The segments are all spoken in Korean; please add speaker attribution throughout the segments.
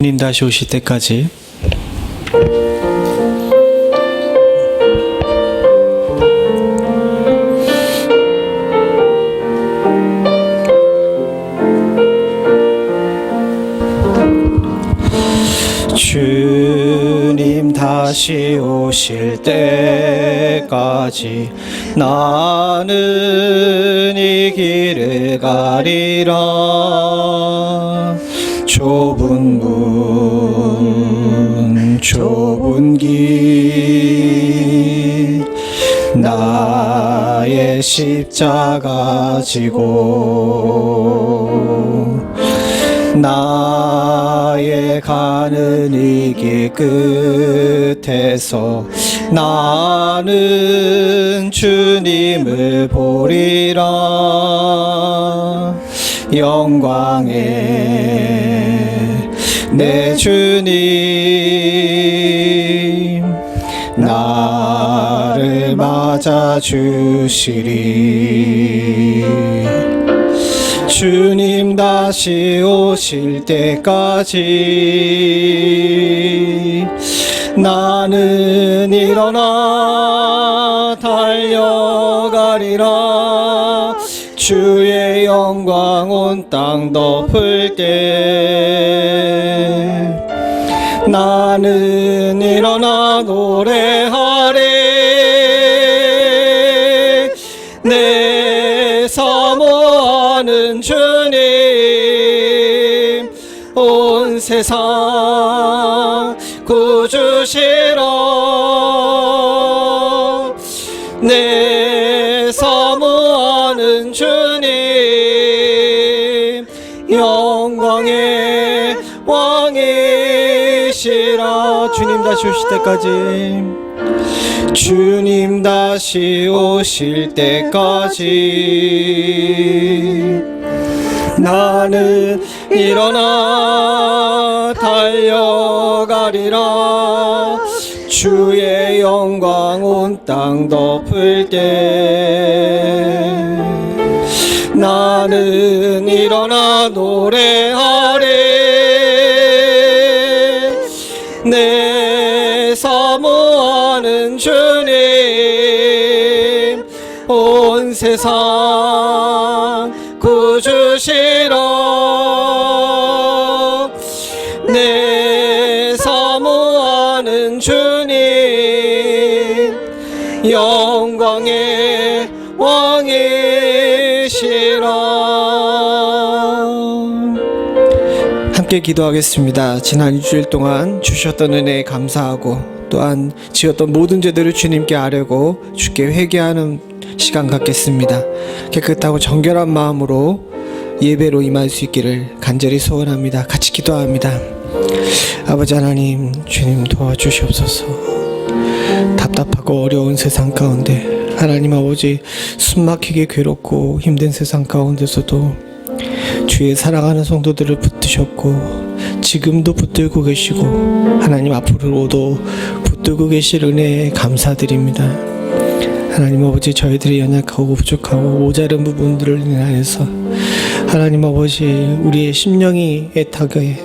Speaker 1: 주님 다시 오실 때까지 주님 다시 오실 때까지 나는 이 길을 가리라. 좁은 문 좁은 길 나의 십자가 지고 나의 가는 이 길 끝에서 나는 주님을 보리라. 영광의 내 주님 나를 맞아주시리. 주님 다시 오실 때까지 나는 일어나 달려가리라. 주의 영광 온 땅 덮을 때 나는 일어나 노래하리. 내 사모하는 주님 온 세상 구주시러. 내 사모하는 주님 영광의 왕이시라. 주님 다시 오실 때까지 주님 다시 오실 때까지 나는 일어나 달려가리라. 주의 영광 온 땅 덮을 때 나는 일어나 노래하리. 내 사모하는 주님 온 세상 구주시러. 내 사모하는 주님 영광의 왕이시라. 함께 기도하겠습니다. 지난 일주일 동안 주셨던 은혜에 감사하고 또한 지었던 모든 죄들을 주님께 아뢰고 주께 회개하는 시간 갖겠습니다. 깨끗하고 정결한 마음으로 예배로 임할 수 있기를 간절히 소원합니다. 같이 기도합니다. 아버지 하나님, 주님 도와주시옵소서. 답답하고 어려운 세상 가운데 하나님 아버지 숨막히게 괴롭고 힘든 세상 가운데서도 주의 사랑하는 성도들을 붙드셨고 지금도 붙들고 계시고 하나님 앞으로도 붙들고 계실 은혜에 감사드립니다. 하나님 아버지, 저희들이 연약하고 부족하고 모자른 부분들을 인하여서 하나님 아버지 우리의 심령이 애타게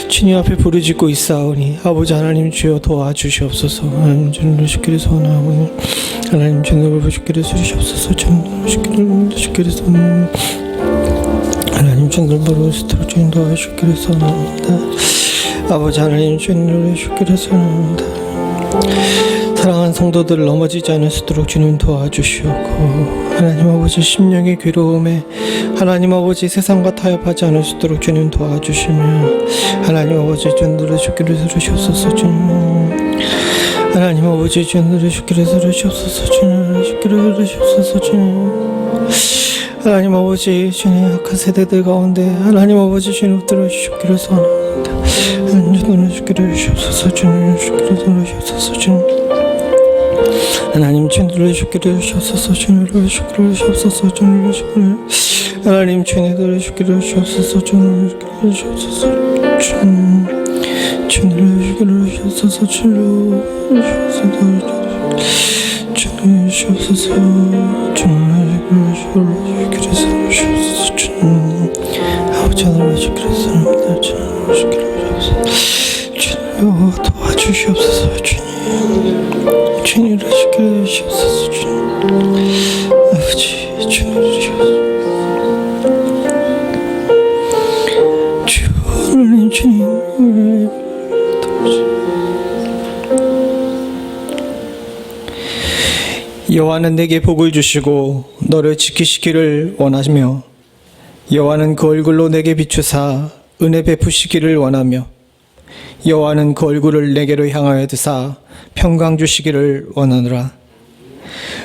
Speaker 1: 주님 앞에 부르짖고 있사오니 아버지 하나님 주여 도와주시옵소서. 하나님 주님을 주기를 소원하오니 하나님 주님을 주기를 주시옵소서. 주님을 주기를 소원하오니 하나님 주님을 부르짖도록 주님 도와주시기를 소원합니다. 아버지 하나님 주님을 주기를 소원합니다. 사랑하는 성도들을 넘어지지 않을 수 있도록 주님 도와주시옵고 하나님 아버지 심령의 괴로움에 하나님 아버지 세상과 타협하지 않을 수 있도록 주님 도와주시며 하나님 아버지 주님들의 주기를 들으시옵소서. 주님 하나님 아버지 주님들의 주기를 들으시옵소서. 주님들의 주기를 들으시옵소서. 주님 하나님 아버지 주님 악한 세대들 가운데 하나님 아버지 주님 들어주시기를 소원합니다. 하나님 주님의 주기를 주시옵소서. 주님 주기를 들으시옵소서. 주님 하나님 주님들의 주기를 주시옵소서. 주님들의 주기를 주시옵소서. 주님들의 주기를 하나님 주님들의 주기를 주시옵소서. 주님들의 주기를 주시옵소서. 주님들의 주기를 주시옵소서. 주님들의 주기를 주시옵소서. 주님의 주기를 주시옵소서. 주님 아버지 하나님 주께서 주님 도와주시옵소서. 주님 주께서 주시옵소서. 주님 아버지 주님 주님 주님 여호와는 내게 복을 주시고 너를 지키시기를 원하시며 여호와는 그 얼굴로 내게 비추사 은혜 베푸시기를 원하며 여호와는 그 얼굴을 내게로 향하여 드사 평강 주시기를 원하노라.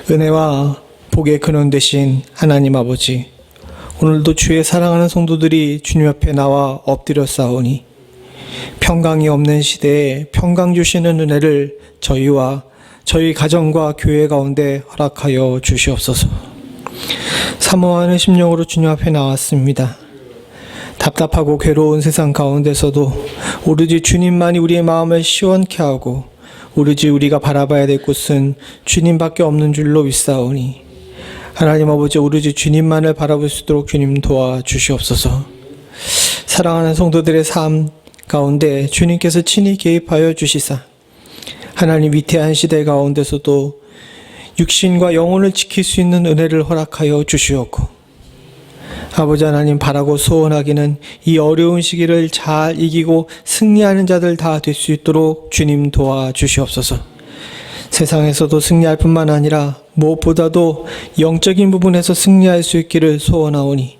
Speaker 1: 은혜와 복의 근원 되신 하나님 아버지, 오늘도 주의 사랑하는 성도들이 주님 앞에 나와 엎드려 싸우니 평강이 없는 시대에 평강 주시는 은혜를 저희와 저희 가정과 교회 가운데 허락하여 주시옵소서. 사모하는 심령으로 주님 앞에 나왔습니다. 답답하고 괴로운 세상 가운데서도 오로지 주님만이 우리의 마음을 시원케 하고 오로지 우리가 바라봐야 될 곳은 주님밖에 없는 줄로 믿사오니 하나님 아버지, 오로지 주님만을 바라볼 수 있도록 주님 도와주시옵소서. 사랑하는 성도들의 삶 가운데 주님께서 친히 개입하여 주시사 하나님 위태한 시대 가운데서도 육신과 영혼을 지킬 수 있는 은혜를 허락하여 주시옵고 아버지 하나님, 바라고 소원하기는 이 어려운 시기를 잘 이기고 승리하는 자들 다 될 수 있도록 주님 도와주시옵소서. 세상에서도 승리할 뿐만 아니라 무엇보다도 영적인 부분에서 승리할 수 있기를 소원하오니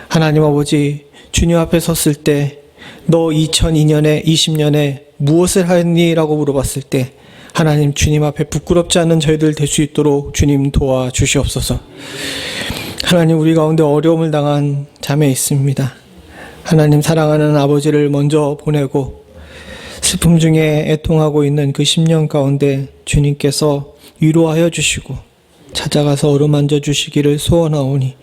Speaker 1: 하나님 아버지, 주님 앞에 섰을 때 너 2002년에 20년에 무엇을 하였니? 라고 물어봤을 때 하나님, 주님 앞에 부끄럽지 않은 저희들 될 수 있도록 주님 도와주시옵소서. 하나님, 우리 가운데 어려움을 당한 자매 있습니다. 하나님, 사랑하는 아버지를 먼저 보내고 슬픔 중에 애통하고 있는 그 10년 가운데 주님께서 위로하여 주시고 찾아가서 어루만져 주시기를 소원하오니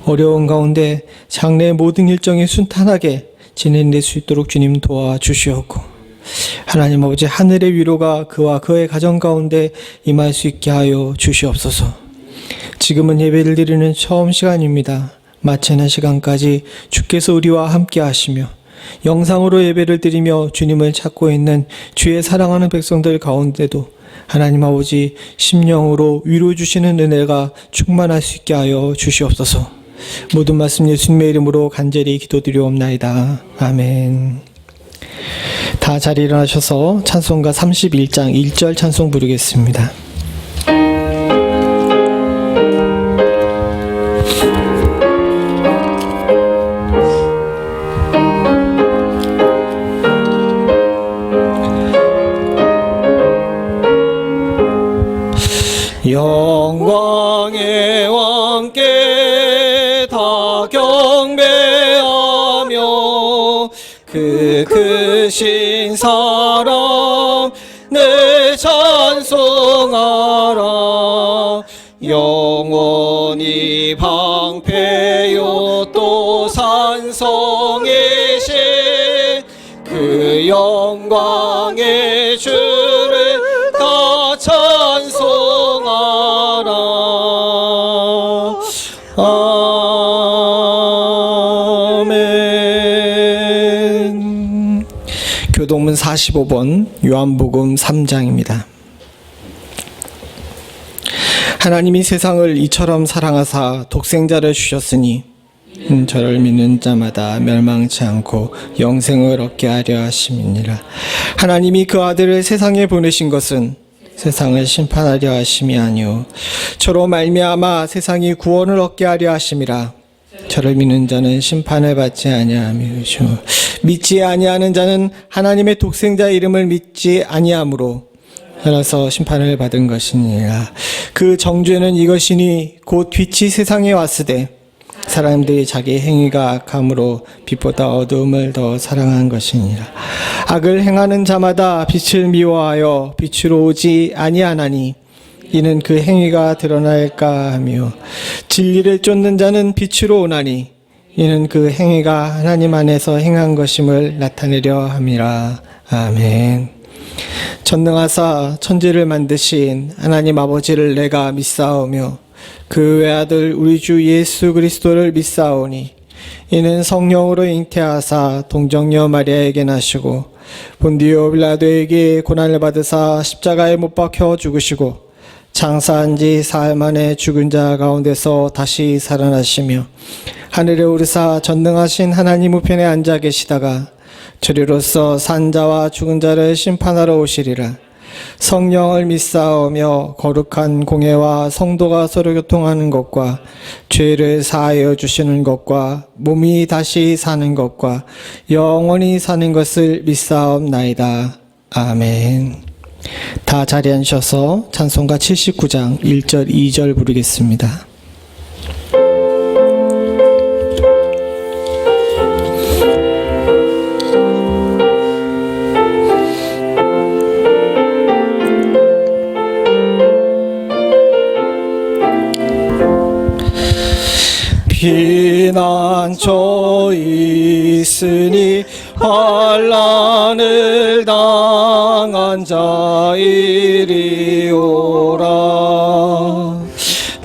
Speaker 1: 어려운 가운데 장래의 모든 일정이 순탄하게 진행될 수 있도록 주님 도와주시옵고 하나님 아버지, 하늘의 위로가 그와 그의 가정 가운데 임할 수 있게 하여 주시옵소서. 지금은 예배를 드리는 처음 시간입니다. 마치는 시간까지 주께서 우리와 함께 하시며 영상으로 예배를 드리며 주님을 찾고 있는 주의 사랑하는 백성들 가운데도 하나님 아버지, 심령으로 위로 주시는 은혜가 충만할 수 있게 하여 주시옵소서. 모든 말씀 예수님의 이름으로 간절히 기도드리옵나이다. 아멘. 다 자리 일어나셔서 찬송가 31장 1절 찬송 부르겠습니다. 영광의 왕께 다 경배하며 그 크신 사랑 내 찬송하라. 영원히 방패요 또 산성이신 그 영광의 주를 다 찬송하라. 아멘. 교동문 45번 요한복음 3장입니다. 하나님이 세상을 이처럼 사랑하사 독생자를 주셨으니 저를 믿는 자마다 멸망치 않고 영생을 얻게 하려 하심이니라. 하나님이 그 아들을 세상에 보내신 것은 세상을 심판하려 하심이 아니요 저로 말미암아 세상이 구원을 얻게 하려 하심이라. 저를 믿는 자는 심판을 받지 아니하며 믿지 아니하는 자는 하나님의 독생자 이름을 믿지 아니하므로 따라서 심판을 받은 것이니라. 그 정죄는 이것이니 곧 빛이 세상에 왔으되 사람들이 자기 행위가 악함으로 빛보다 어두움을 더 사랑한 것이니라. 악을 행하는 자마다 빛을 미워하여 빛으로 오지 아니하나니 이는 그 행위가 드러날까 하며 진리를 쫓는 자는 빛으로 오나니 이는 그 행위가 하나님 안에서 행한 것임을 나타내려 함이라. 아멘. 전능하사 천지를 만드신 하나님 아버지를 내가 믿사오며 그 외아들 우리 주 예수 그리스도를 믿사오니 이는 성령으로 잉태하사 동정녀 마리아에게 나시고 본디오 빌라도에게 고난을 받으사 십자가에 못 박혀 죽으시고 장사한 지 사흘 만에 죽은 자 가운데서 다시 살아나시며 하늘에 오르사 전능하신 하나님 우편에 앉아 계시다가 저리로서 산 자와 죽은 자를 심판하러 오시리라. 성령을 믿사오며 거룩한 공예와 성도가 서로 교통하는 것과 죄를 사하여 주시는 것과 몸이 다시 사는 것과 영원히 사는 것을 믿사옵나이다. 아멘. 다 자리에 앉으셔서 찬송가 79장 1절 2절 부르겠습니다. 피난처 있으니 환난을 당한 자 이리 오라.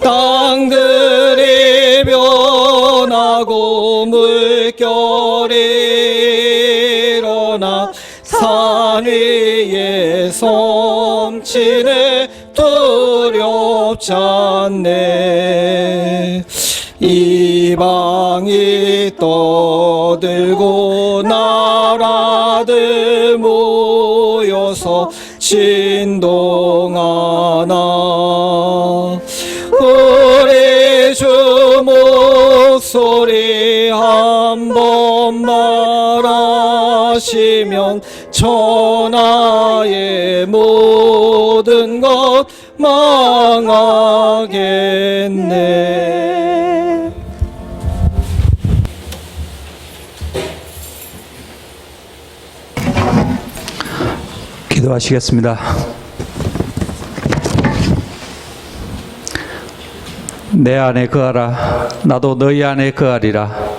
Speaker 1: 땅들이 변하고 물결이 일어나 산 위에 섬치네 두렵지 않네. 이방이 떠들고 나라들 모여서 진동하나. 우리 주 목소리 한 번 말하시면 천하의 모든 것 망하겠네.
Speaker 2: 기도하시겠습니다. 내 안에 거하라. 나도 너희 안에 거하리라.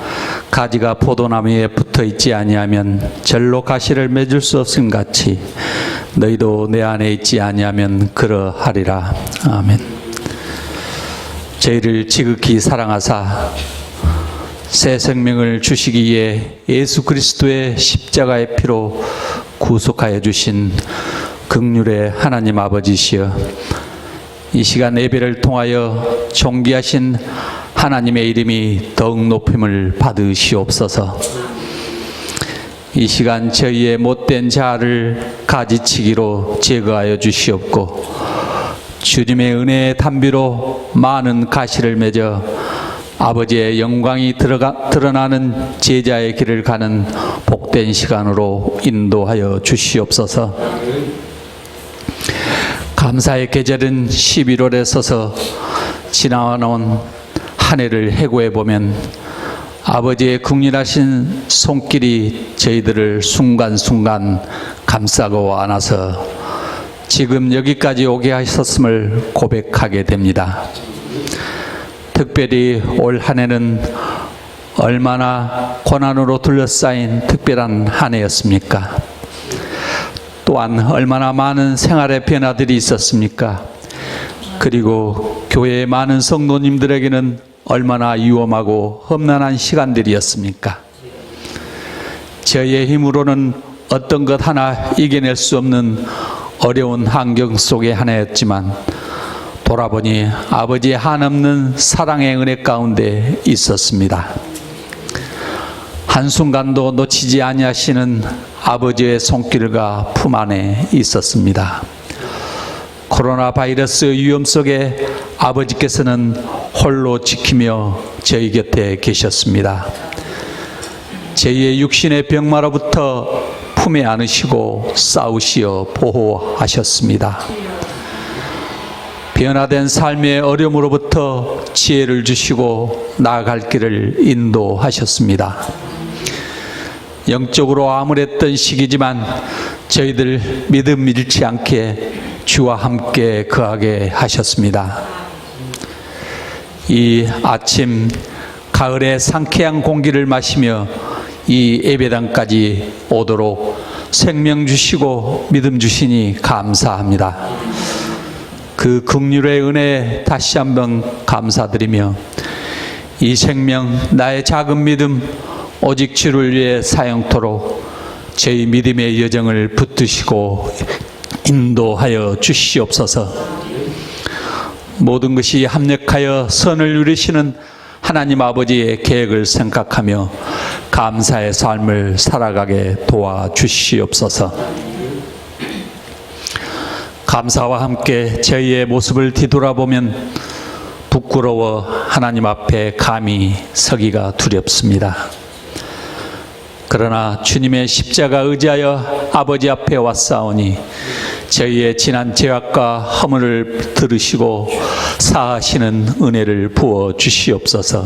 Speaker 2: 가지가 포도나무에 붙어있지 아니하면 절로 가시를 맺을 수 없음 같이 너희도 내 안에 있지 아니하면 그러하리라. 아멘. 저희를 지극히 사랑하사 새 생명을 주시기 위해 예수 그리스도의 십자가의 피로 구속하여 주신 긍휼의 하나님 아버지시여, 이 시간 예배를 통하여 존귀하신 하나님의 이름이 더욱 높임을 받으시옵소서. 이 시간 저희의 못된 자아를 가지치기로 제거하여 주시옵고 주님의 은혜의 담비로 많은 가시를 맺어 아버지의 영광이 드러나는 제자의 길을 가는 복된 시간으로 인도하여 주시옵소서. 감사의 계절은 11월에 서서 지나온 한 해를 해고해 보면 아버지의 긍휼하신 손길이 저희들을 순간순간 감싸고 안아서 지금 여기까지 오게 하셨음을 고백하게 됩니다. 특별히 올 한 해는 얼마나 고난으로 둘러싸인 특별한 한 해였습니까? 또한 얼마나 많은 생활의 변화들이 있었습니까? 그리고 교회의 많은 성도님들에게는 얼마나 위험하고 험난한 시간들이었습니까? 저희의 힘으로는 어떤 것 하나 이겨낼 수 없는 어려운 환경 속의 한 해였지만 돌아보니 아버지의 한없는 사랑의 은혜 가운데 있었습니다. 한순간도 놓치지 아니하시는 아버지의 손길과 품 안에 있었습니다. 코로나 바이러스 위험 속에 아버지께서는 홀로 지키며 저희 곁에 계셨습니다. 저희의 육신의 병마로부터 품에 안으시고 싸우시어 보호하셨습니다. 변화된 삶의 어려움으로부터 지혜를 주시고 나아갈 길을 인도하셨습니다. 영적으로 암울했던 시기지만 저희들 믿음 잃지 않게 주와 함께 거하게 하셨습니다. 이 아침 가을의 상쾌한 공기를 마시며 이 예배당까지 오도록 생명 주시고 믿음 주시니 감사합니다. 그 긍휼의 은혜에 다시 한번 감사드리며 이 생명 나의 작은 믿음 오직 주를 위해 사용토록 저희 믿음의 여정을 붙드시고 인도하여 주시옵소서. 모든 것이 합력하여 선을 누리시는 하나님 아버지의 계획을 생각하며 감사의 삶을 살아가게 도와주시옵소서. 감사와 함께 저희의 모습을 뒤돌아보면 부끄러워 하나님 앞에 감히 서기가 두렵습니다. 그러나 주님의 십자가 의지하여 아버지 앞에 왔사오니 저희의 지난 죄악과 허물을 들으시고 사하시는 은혜를 부어 주시옵소서.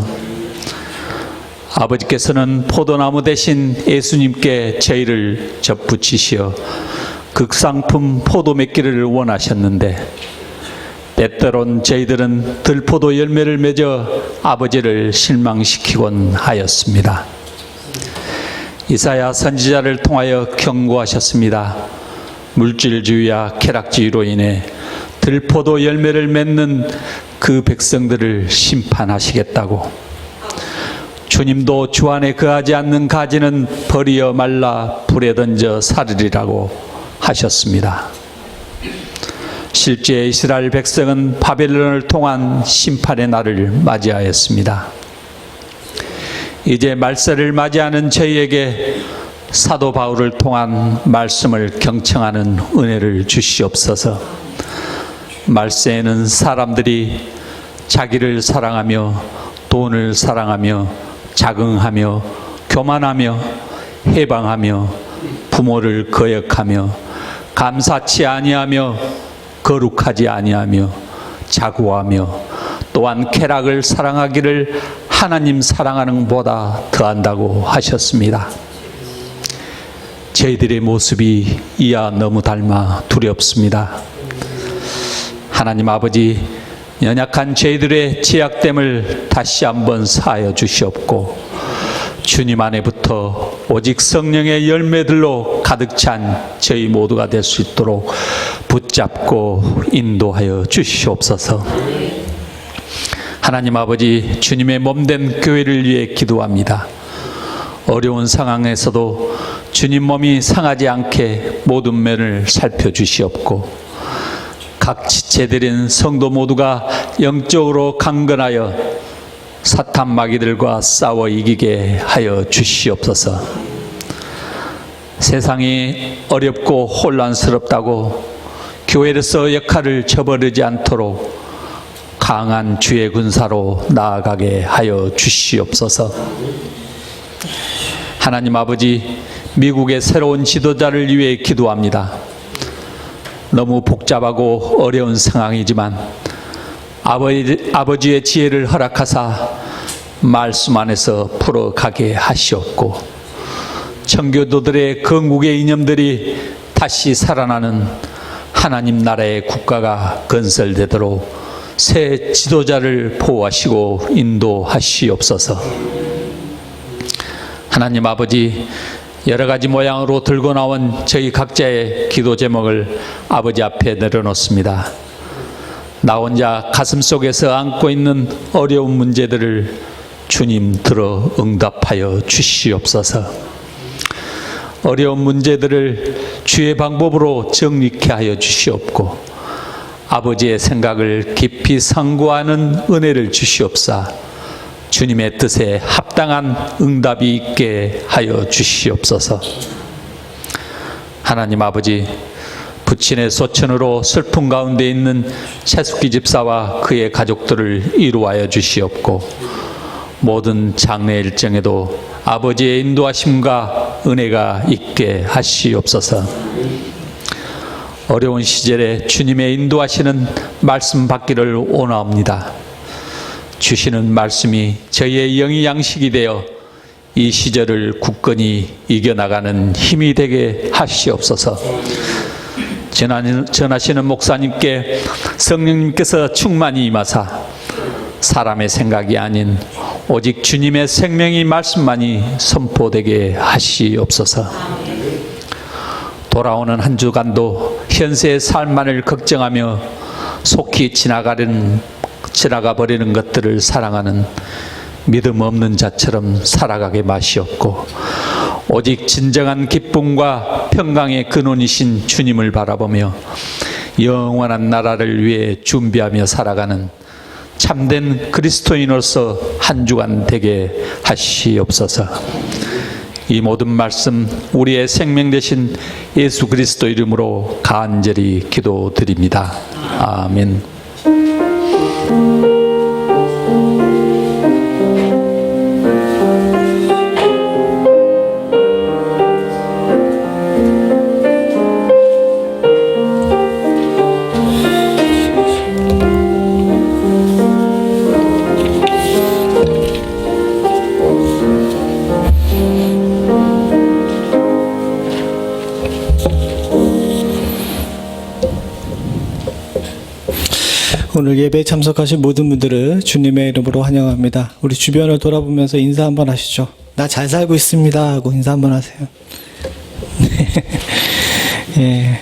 Speaker 2: 아버지께서는 포도나무 대신 예수님께 저희를 접붙이시어 극상품 포도 맺기를 원하셨는데 때때론 저희들은 들포도 열매를 맺어 아버지를 실망시키곤 하였습니다. 이사야 선지자를 통하여 경고하셨습니다. 물질주의와 쾌락주의로 인해 들포도 열매를 맺는 그 백성들을 심판하시겠다고. 주님도 주 안에 거하지 않는 가지는 버리어 말라 불에 던져 사르리라고 하셨습니다. 실제 이스라엘 백성은 바벨론을 통한 심판의 날을 맞이하였습니다. 이제 말세를 맞이하는 저희에게 사도 바울을 통한 말씀을 경청하는 은혜를 주시옵소서. 말세에는 사람들이 자기를 사랑하며 돈을 사랑하며 자긍하며 교만하며 해방하며 부모를 거역하며 감사치 아니하며 거룩하지 아니하며 자고하며 또한 쾌락을 사랑하기를 하나님 사랑하는 것보다 더한다고 하셨습니다. 저희들의 모습이 이와 너무 닮아 두렵습니다. 하나님 아버지, 연약한 저희들의 죄악됨을 다시 한번 사하여 주시옵고 주님 안에부터 오직 성령의 열매들로 가득 찬 저희 모두가 될 수 있도록 붙잡고 인도하여 주시옵소서. 하나님 아버지, 주님의 몸된 교회를 위해 기도합니다. 어려운 상황에서도 주님 몸이 상하지 않게 모든 면을 살펴주시옵고 각 지체들인 성도 모두가 영적으로 강건하여 사탄 마귀들과 싸워 이기게 하여 주시옵소서. 세상이 어렵고 혼란스럽다고 교회로서 역할을 저버리지 않도록 강한 주의 군사로 나아가게 하여 주시옵소서. 하나님 아버지, 미국의 새로운 지도자를 위해 기도합니다. 너무 복잡하고 어려운 상황이지만 아버지의 지혜를 허락하사 말씀 안에서 풀어가게 하시옵고 청교도들의 건국의 이념들이 다시 살아나는 하나님 나라의 국가가 건설되도록 새 지도자를 보호하시고 인도하시옵소서. 하나님 아버지, 여러 가지 모양으로 들고 나온 저희 각자의 기도 제목을 아버지 앞에 내려놓습니다. 나 혼자 가슴속에서 안고 있는 어려운 문제들을 주님 들어 응답하여 주시옵소서. 어려운 문제들을 주의 방법으로 정리케 하여 주시옵고 아버지의 생각을 깊이 상고하는 은혜를 주시옵사 주님의 뜻에 합당한 응답이 있게 하여 주시옵소서. 하나님 아버지, 부친의 소천으로 슬픔 가운데 있는 채숙기 집사와 그의 가족들을 이루하여 주시옵고 모든 장례 일정에도 아버지의 인도하심과 은혜가 있게 하시옵소서. 어려운 시절에 주님의 인도하시는 말씀 받기를 원하옵니다. 주시는 말씀이 저희의 영의 양식이 되어 이 시절을 굳건히 이겨나가는 힘이 되게 하시옵소서. 전하시는 목사님께 성령님께서 충만히 임하사 사람의 생각이 아닌 오직 주님의 생명의 말씀만이 선포되게 하시옵소서. 돌아오는 한 주간도 현세의 삶만을 걱정하며 속히 지나가 버리는 것들을 사랑하는 믿음 없는 자처럼 살아가게 마시옵고 오직 진정한 기쁨과 평강의 근원이신 주님을 바라보며 영원한 나라를 위해 준비하며 살아가는 참된 그리스도인으로서 한 주간 되게 하시옵소서. 이 모든 말씀 우리의 생명 되신 예수 그리스도 이름으로 간절히 기도드립니다. 아멘.
Speaker 1: 오늘 예배에 참석하신 모든 분들을 주님의 이름으로 환영합니다. 우리 주변을 돌아보면서 인사 한번 하시죠. 나 잘 살고 있습니다 하고 인사 한번 하세요. 예.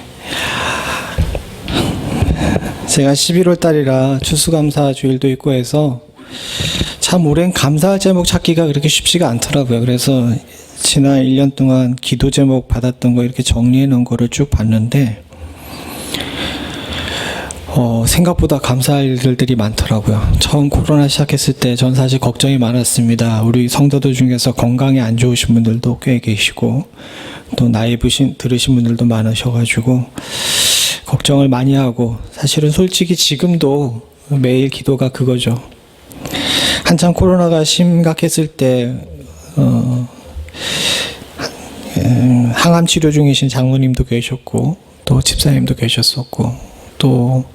Speaker 1: 제가 11월 달이라 추수감사 주일도 있고 해서 참 오랜 감사할 제목 찾기가 그렇게 쉽지가 않더라고요. 그래서 지난 1년 동안 기도 제목 받았던 거 이렇게 정리해 놓은 거를 쭉 봤는데 생각보다 감사할 일들이 많더라고요. 처음 코로나 시작했을 때 전 사실 걱정이 많았습니다. 우리 성도들 중에서 건강이 안 좋으신 분들도 꽤 계시고 또 나이 들으신 분들도 많으셔가지고 걱정을 많이 하고 사실은 솔직히 지금도 매일 기도가 그거죠. 한참 코로나가 심각했을 때 항암 치료 중이신 장모님도 계셨고 또 집사님도 계셨었고 또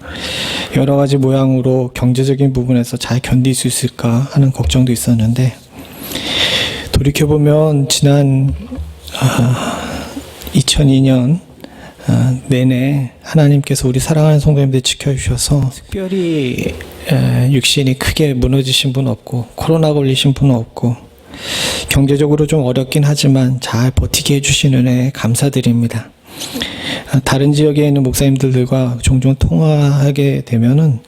Speaker 1: 여러 가지 모양으로 경제적인 부분에서 잘 견딜 수 있을까 하는 걱정도 있었는데 돌이켜보면 지난 2002년 내내 하나님께서 우리 사랑하는 성도님들 지켜주셔서 특별히 육신이 크게 무너지신 분 없고 코로나 걸리신 분 없고 경제적으로 좀 어렵긴 하지만 잘 버티게 해주시는 은혜에 감사드립니다. 다른 지역에 있는 목사님들과 종종 통화하게 되면은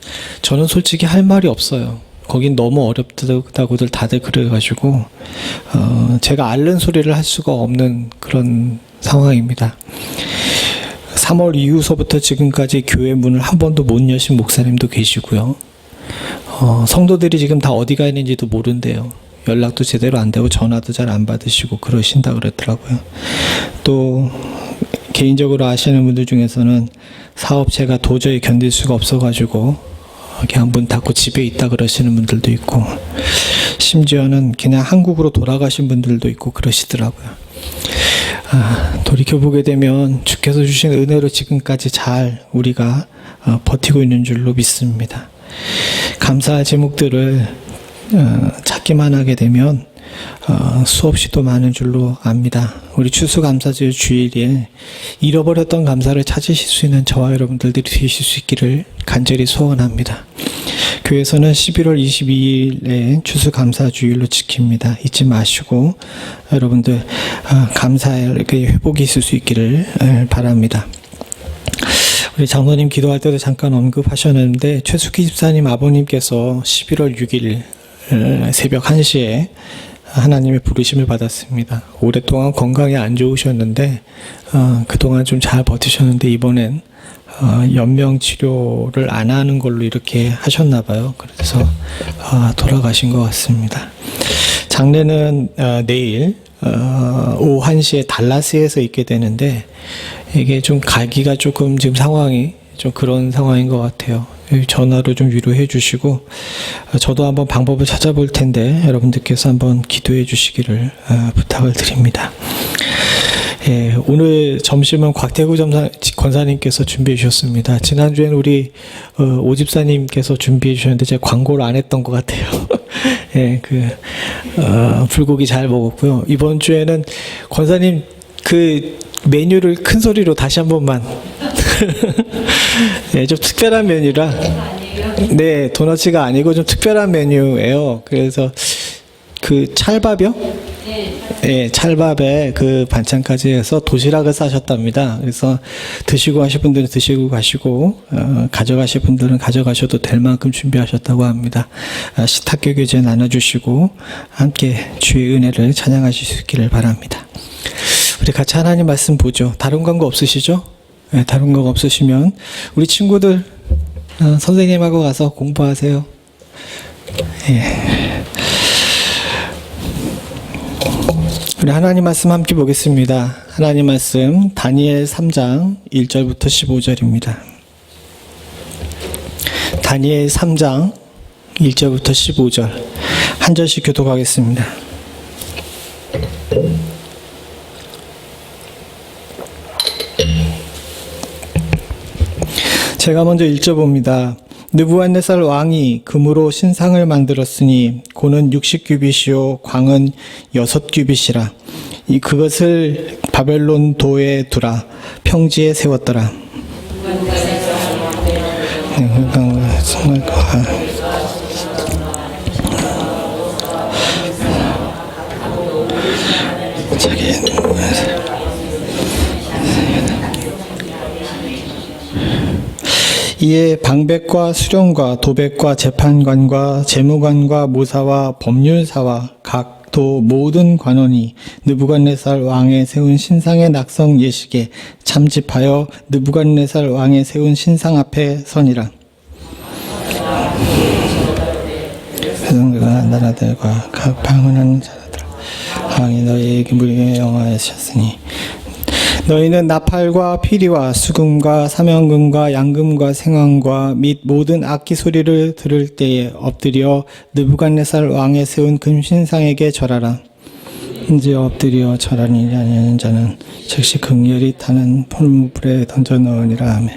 Speaker 1: 저는 솔직히 할 말이 없어요. 거긴 너무 어렵다고들 다들 그래가지고 제가 앓는 소리를 할 수가 없는 그런 상황입니다. 3월 이후서부터 지금까지 교회 문을 한 번도 못 여신 목사님도 계시고요. 성도들이 지금 다 어디 가 있는지도 모른대요. 연락도 제대로 안 되고 전화도 잘 안 받으시고 그러신다 그랬더라고요. 또 개인적으로 아시는 분들 중에서는 사업체가 도저히 견딜 수가 없어가지고 그냥 문 닫고 집에 있다 그러시는 분들도 있고 심지어는 그냥 한국으로 돌아가신 분들도 있고 그러시더라고요. 돌이켜보게 되면 주께서 주신 은혜로 지금까지 잘 우리가 버티고 있는 줄로 믿습니다. 감사할 제목들을 찾기만 하게 되면 수없이 또 많은 줄로 압니다. 우리 추수감사절 주일에 잃어버렸던 감사를 찾으실 수 있는 저와 여러분들이 되실 수 있기를 간절히 소원합니다. 교회에서는 11월 22일에 추수감사 주일로 지킵니다. 잊지 마시고 여러분들 감사의 회복이 있을 수 있기를 바랍니다. 우리 장로님 기도할 때도 잠깐 언급하셨는데 최숙희 집사님 아버님께서 11월 6일 새벽 1시에 하나님의 부르심을 받았습니다. 오랫동안 건강이 안 좋으셨는데 그동안 좀 잘 버티셨는데 이번엔 연명 치료를 안 하는 걸로 이렇게 하셨나 봐요. 그래서 돌아가신 것 같습니다. 장례는 내일 오후 1시에 달라스에서 있게 되는데 이게 좀 가기가 조금 지금 상황이 좀 그런 상황인 것 같아요. 전화로 좀 위로해 주시고 저도 한번 방법을 찾아볼 텐데 여러분들께서 한번 기도해 주시기를 부탁을 드립니다. 예, 오늘 점심은 곽태구 권사님께서 준비해 주셨습니다. 지난주에는 우리 오집사님께서 준비해 주셨는데 제가 광고를 안 했던 것 같아요. 예, 불고기 잘 먹었고요. 이번 주에는 권사님 그 메뉴를 큰 소리로 다시 한 번만. 네, 좀 특별한 메뉴라. 네, 도너츠가 아니고 좀 특별한 메뉴예요. 그래서 그 찰밥이요? 네. 예, 찰밥에 그 반찬까지 해서 도시락을 싸셨답니다. 그래서 드시고 하실 분들은 드시고 가시고 가져가실 분들은 가져가셔도 될 만큼 준비하셨다고 합니다. 식탁교 교제 나눠주시고 함께 주의 은혜를 찬양하실 수 있기를 바랍니다. 우리 같이 하나님 말씀 보죠. 다른 광고 없으시죠? 네, 다른 거 없으시면 우리 친구들 선생님하고 가서 공부하세요. 예. 우리 하나님 말씀 함께 보겠습니다. 하나님 말씀 다니엘 3장 1절부터 15절입니다. 다니엘 3장 1절부터 15절 한 절씩 교독하겠습니다. 제가 먼저 1절 봅니다. 느부갓네살 왕이 금으로 신상을 만들었으니 고는 60규빗이요 광은 6규빗이라. 그것을 바벨론 도에 두라. 평지에 세웠더라. 이에 방백과 수령과 도백과 재판관과 재무관과 모사와 법률사와 각 도 모든 관원이 느부갓네살 왕의 세운 신상의 낙성 예식에 참집하여 느부갓네살 왕의 세운 신상 앞에 서니라. 백성들과 나라들과 각 방언하는 자들 왕이 너희에게 무리에 영화하셨으니 너희는 나팔과 피리와 수금과 사명금과 양금과 생황과 및 모든 악기 소리를 들을 때에 엎드려 느부갓네살 왕의 세운 금신상에게 절하라. 이제 엎드려 절하니 아니하는 자는 즉시 극렬히 타는 풀무불에 던져 넣으니라 하며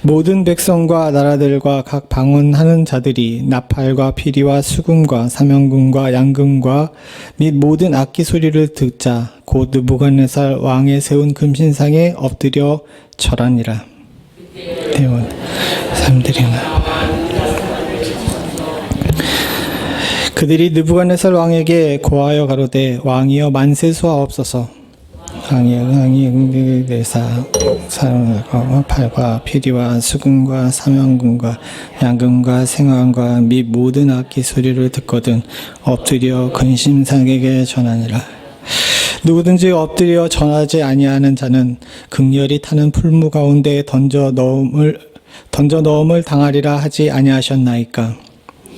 Speaker 1: 모든 백성과 나라들과 각 방언하는 자들이 나팔과 피리와 수금과 사명금과 양금과 및 모든 악기 소리를 듣자 곧 느부갓네살 왕의 세운 금신상에 엎드려 절하니라. 대원 사람들이나 그들이 느부갓네살 왕에게 고하여 가로되 왕이여 만세 수하옵소서. 왕이 대사 사람과 팔과 피리와 수금과 사명금과 양금과 생황과 및 모든 악기 소리를 듣거든 엎드려 근심상에게 전하니라. 누구든지 엎드려 전하지 아니하는 자는 극렬히 타는 풀무 가운데 던져 넣음을 당하리라 하지 아니하셨나이까.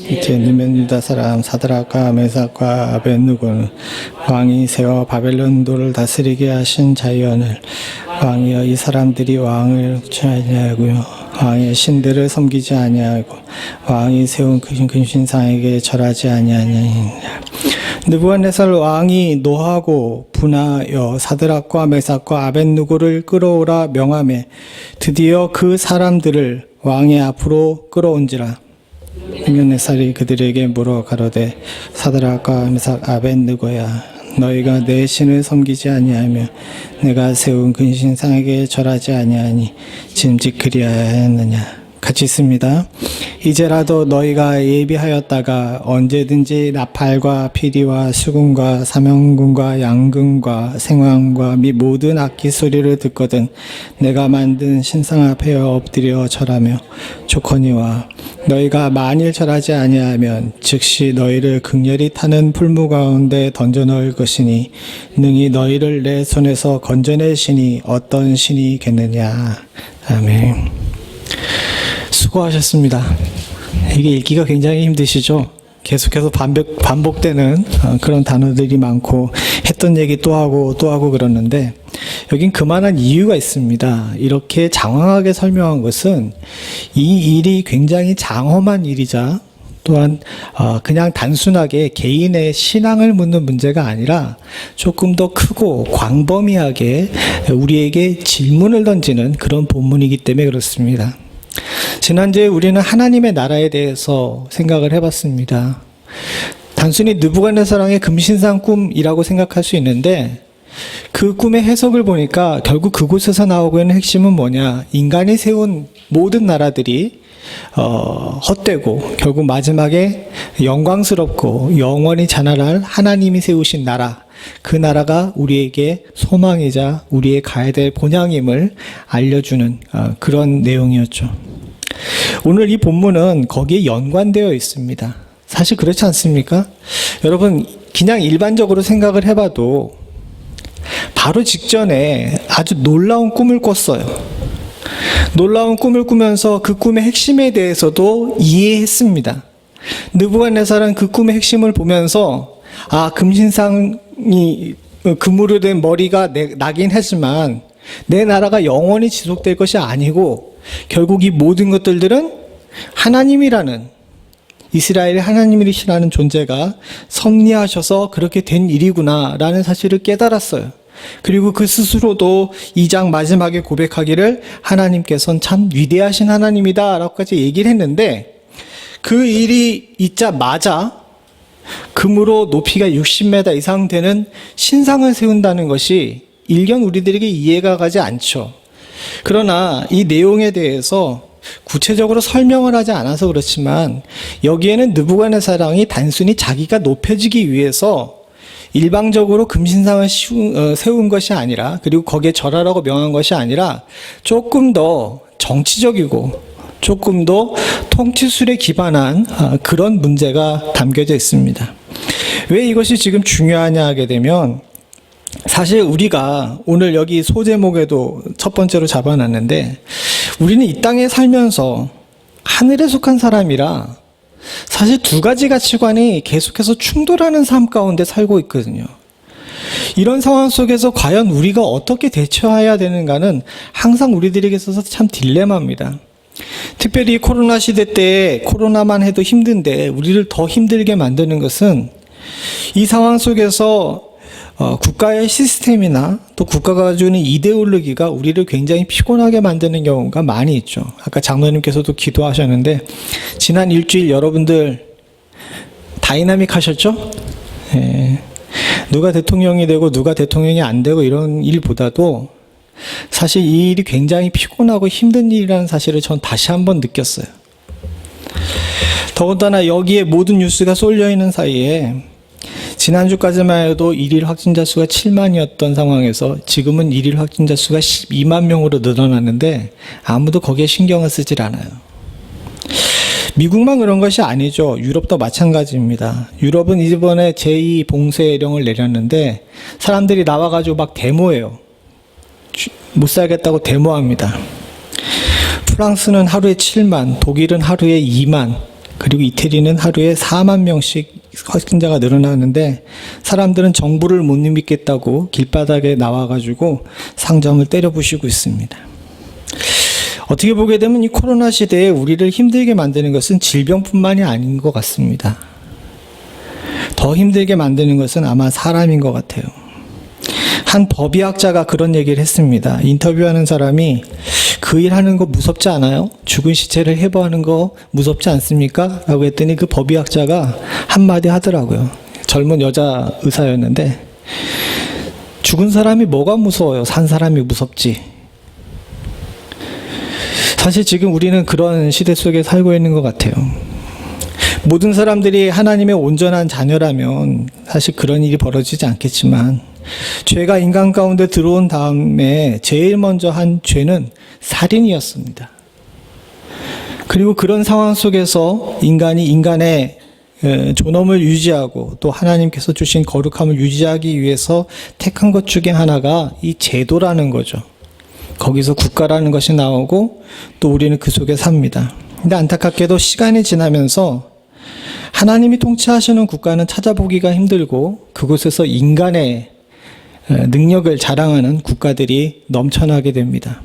Speaker 1: 이제 느벤유다 사람 사드락과 메삭과 아벳느고는 왕이 세워 바벨론도를 다스리게 하신 자연을 왕이여 이 사람들이 왕을 취하지 아니하고요 왕의 신들을 섬기지 아니하고 왕이 세운 근신상에게 절하지 아니하니라. 느부갓네살 왕이 노하고 분하여 사드락과 메삭과 아벳느고를 끌어오라 명하매 드디어 그 사람들을 왕의 앞으로 끌어온지라. 느부갓네살이 그들에게 물어 가로되 사드락과 메삭 아벳느고야 너희가 내 신을 섬기지 아니하며 내가 세운 근신상에게 절하지 아니하니 짐짓 그리하였느냐. 같이 있습니다. 이제라도 너희가 예비하였다가 언제든지 나팔과 피리와 수금과 사명금과 양금과 생황과 및 모든 악기 소리를 듣거든 내가 만든 신상 앞에 엎드려 절하며 좋거니와 너희가 만일 절하지 아니하면 즉시 너희를 극렬히 타는 풀무 가운데 던져 넣을 것이니 능히 너희를 내 손에서 건져내시니 어떤 신이겠느냐. 아멘. 수고하셨습니다. 이게 읽기가 굉장히 힘드시죠? 계속해서 반복되는 그런 단어들이 많고 했던 얘기 또 하고 그러는데 여긴 그만한 이유가 있습니다. 이렇게 장황하게 설명한 것은 이 일이 굉장히 장엄한 일이자 또한 그냥 단순하게 개인의 신앙을 묻는 문제가 아니라 조금 더 크고 광범위하게 우리에게 질문을 던지는 그런 본문이기 때문에 그렇습니다. 지난주에 우리는 하나님의 나라에 대해서 생각을 해봤습니다. 단순히 느부갓네살 왕의 금신상 꿈이라고 생각할 수 있는데 그 꿈의 해석을 보니까 결국 그곳에서 나오고 있는 핵심은 뭐냐. 인간이 세운 모든 나라들이 헛되고 결국 마지막에 영광스럽고 영원히 자날할 하나님이 세우신 나라, 그 나라가 우리에게 소망이자 우리의 가야 될 본향임을 알려주는 그런 내용이었죠. 오늘 이 본문은 거기에 연관되어 있습니다. 사실 그렇지 않습니까? 여러분, 그냥 일반적으로 생각을 해봐도 바로 직전에 아주 놀라운 꿈을 꿨어요. 놀라운 꿈을 꾸면서 그 꿈의 핵심에 대해서도 이해했습니다. 느부갓네살은 그 꿈의 핵심을 보면서 금신상이 금으로 된 머리가 나긴 하지만 내 나라가 영원히 지속될 것이 아니고 결국 이 모든 것들은 하나님이라는, 이스라엘의 하나님이시라는 존재가 섭리하셔서 그렇게 된 일이구나라는 사실을 깨달았어요. 그리고 그 스스로도 2장 마지막에 고백하기를 하나님께서는 참 위대하신 하나님이다 라고까지 얘기를 했는데, 그 일이 있자마자 금으로 높이가 60m 이상 되는 신상을 세운다는 것이 일견 우리들에게 이해가 가지 않죠. 그러나 이 내용에 대해서 구체적으로 설명을 하지 않아서 그렇지만 여기에는 느부갓네살 왕이 단순히 자기가 높여지기 위해서 일방적으로 금신상을 세운 것이 아니라, 그리고 거기에 절하라고 명한 것이 아니라 조금 더 정치적이고 조금 더 통치술에 기반한 그런 문제가 담겨져 있습니다. 왜 이것이 지금 중요하냐 하게 되면, 사실 우리가 오늘 여기 소제목에도 첫 번째로 잡아놨는데, 우리는 이 땅에 살면서 하늘에 속한 사람이라 사실 두 가지 가치관이 계속해서 충돌하는 삶 가운데 살고 있거든요. 이런 상황 속에서 과연 우리가 어떻게 대처해야 되는가는 항상 우리들에게 있어서 참 딜레마입니다. 특별히 코로나 시대 때 코로나만 해도 힘든데 우리를 더 힘들게 만드는 것은 이 상황 속에서 국가의 시스템이나 또 국가가 가지고 있는 이데올로기가 우리를 굉장히 피곤하게 만드는 경우가 많이 있죠. 아까 장로님께서도 기도하셨는데 지난 일주일 여러분들 다이나믹 하셨죠? 예. 누가 대통령이 되고 누가 대통령이 안 되고 이런 일보다도 사실 이 일이 굉장히 피곤하고 힘든 일이라는 사실을 전 다시 한번 느꼈어요. 더군다나 여기에 모든 뉴스가 쏠려 있는 사이에 지난주까지만 해도 일일 확진자 수가 7만이었던 상황에서 지금은 일일 확진자 수가 12만 명으로 늘어났는데 아무도 거기에 신경을 쓰질 않아요. 미국만 그런 것이 아니죠. 유럽도 마찬가지입니다. 유럽은 이번에 제2봉쇄령을 내렸는데 사람들이 나와가지고 막 데모해요. 못 살겠다고 데모합니다. 프랑스는 하루에 7만, 독일은 하루에 2만, 그리고 이태리는 하루에 4만 명씩 확진자가 늘어나는데 사람들은 정부를 못 믿겠다고 길바닥에 나와가지고 상점을 때려부시고 있습니다. 어떻게 보게 되면 이 코로나 시대에 우리를 힘들게 만드는 것은 질병뿐만이 아닌 것 같습니다. 더 힘들게 만드는 것은 아마 사람인 것 같아요. 한 법의학자가 그런 얘기를 했습니다. 인터뷰하는 사람이 그 일하는 거 무섭지 않아요? 죽은 시체를 해부하는 거 무섭지 않습니까? 라고 했더니 그 법의학자가 한마디 하더라고요. 젊은 여자 의사였는데, 죽은 사람이 뭐가 무서워요? 산 사람이 무섭지. 사실 지금 우리는 그런 시대 속에 살고 있는 것 같아요. 모든 사람들이 하나님의 온전한 자녀라면 사실 그런 일이 벌어지지 않겠지만, 죄가 인간 가운데 들어온 다음에 제일 먼저 한 죄는 살인이었습니다. 그리고 그런 상황 속에서 인간이 인간의 존엄을 유지하고 또 하나님께서 주신 거룩함을 유지하기 위해서 택한 것 중에 하나가 이 제도라는 거죠. 거기서 국가라는 것이 나오고 또 우리는 그 속에 삽니다. 근데 안타깝게도 시간이 지나면서 하나님이 통치하시는 국가는 찾아보기가 힘들고 그곳에서 인간의 능력을 자랑하는 국가들이 넘쳐나게 됩니다.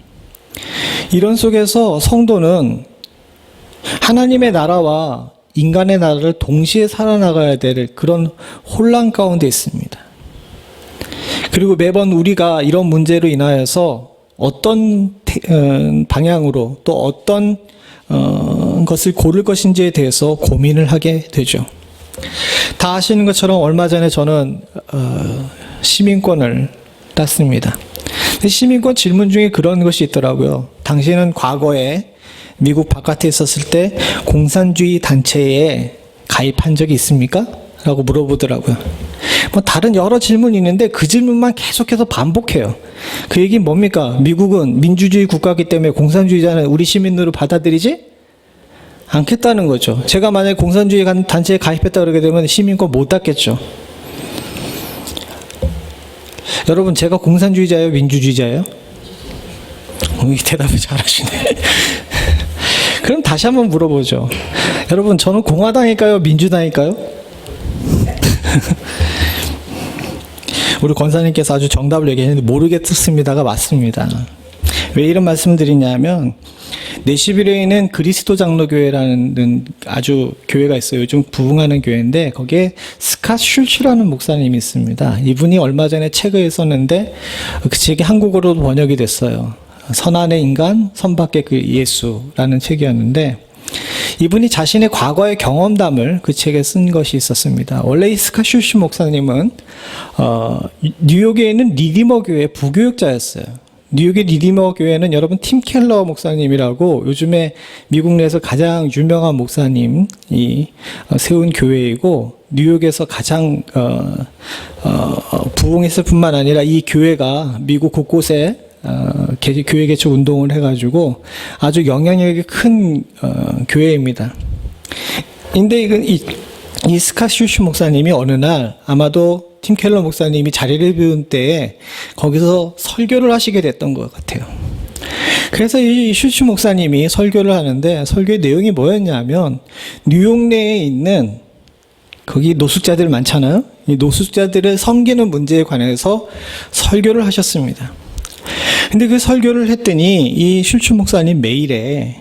Speaker 1: 이런 속에서 성도는 하나님의 나라와 인간의 나라를 동시에 살아나가야 될 그런 혼란 가운데 있습니다. 그리고 매번 우리가 이런 문제로 인하여서 어떤 방향으로 또 어떤 것을 고를 것인지에 대해서 고민을 하게 되죠. 다 아시는 것처럼 얼마 전에 저는 시민권을 땄습니다. 시민권 질문 중에 그런 것이 있더라고요. 당신은 과거에 미국 바깥에 있었을 때 공산주의 단체에 가입한 적이 있습니까? 라고 물어보더라고요. 뭐 다른 여러 질문이 있는데 그 질문만 계속해서 반복해요. 그 얘기는 뭡니까? 미국은 민주주의 국가이기 때문에 공산주의자는 우리 시민으로 받아들이지 않겠다는 거죠. 제가 만약에 공산주의 단체에 가입했다 그러게 되면 시민권 못 받겠죠. 여러분, 제가 공산주의자예요? 민주주의자예요? 이 대답을 잘하시네. 그럼 다시 한번 물어보죠. 여러분, 저는 공화당일까요? 민주당일까요? 우리 권사님께서 아주 정답을 얘기했는데 모르겠습니다가 맞습니다. 왜 이런 말씀을 드리냐면 내시빌에 있는 그리스도 장로교회라는 아주 교회가 있어요. 요즘 부흥하는 교회인데 거기에 스캇 슐츠라는 목사님이 있습니다. 이분이 얼마 전에 책을 썼는데 그 책이 한국어로도 번역이 됐어요. 선안의 인간, 선밖의 그 예수라는 책이었는데 이분이 자신의 과거의 경험담을 그 책에 쓴 것이 있었습니다. 원래 이 스캇 슐츠 목사님은 뉴욕에 있는 리디머 교회 부교육자였어요. 뉴욕의 리디머 교회는 여러분 팀 켈러 목사님이라고 요즘에 미국 내에서 가장 유명한 목사님이 세운 교회이고 뉴욕에서 가장 부흥했을 뿐만 아니라 이 교회가 미국 곳곳에 교회 개척 운동을 해가지고 아주 영향력이 큰 교회입니다. 근데 이 스캇 슐츠 목사님이 어느 날 아마도 팀 켈러 목사님이 자리를 비운 때에 거기서 설교를 하시게 됐던 것 같아요. 그래서 이 슐츠 목사님이 설교를 하는데 설교의 내용이 뭐였냐면 뉴욕 내에 있는 거기 노숙자들 많잖아요. 이 노숙자들을 섬기는 문제에 관해서 설교를 하셨습니다. 근데 그 설교를 했더니 이 슐츠 목사님 메일에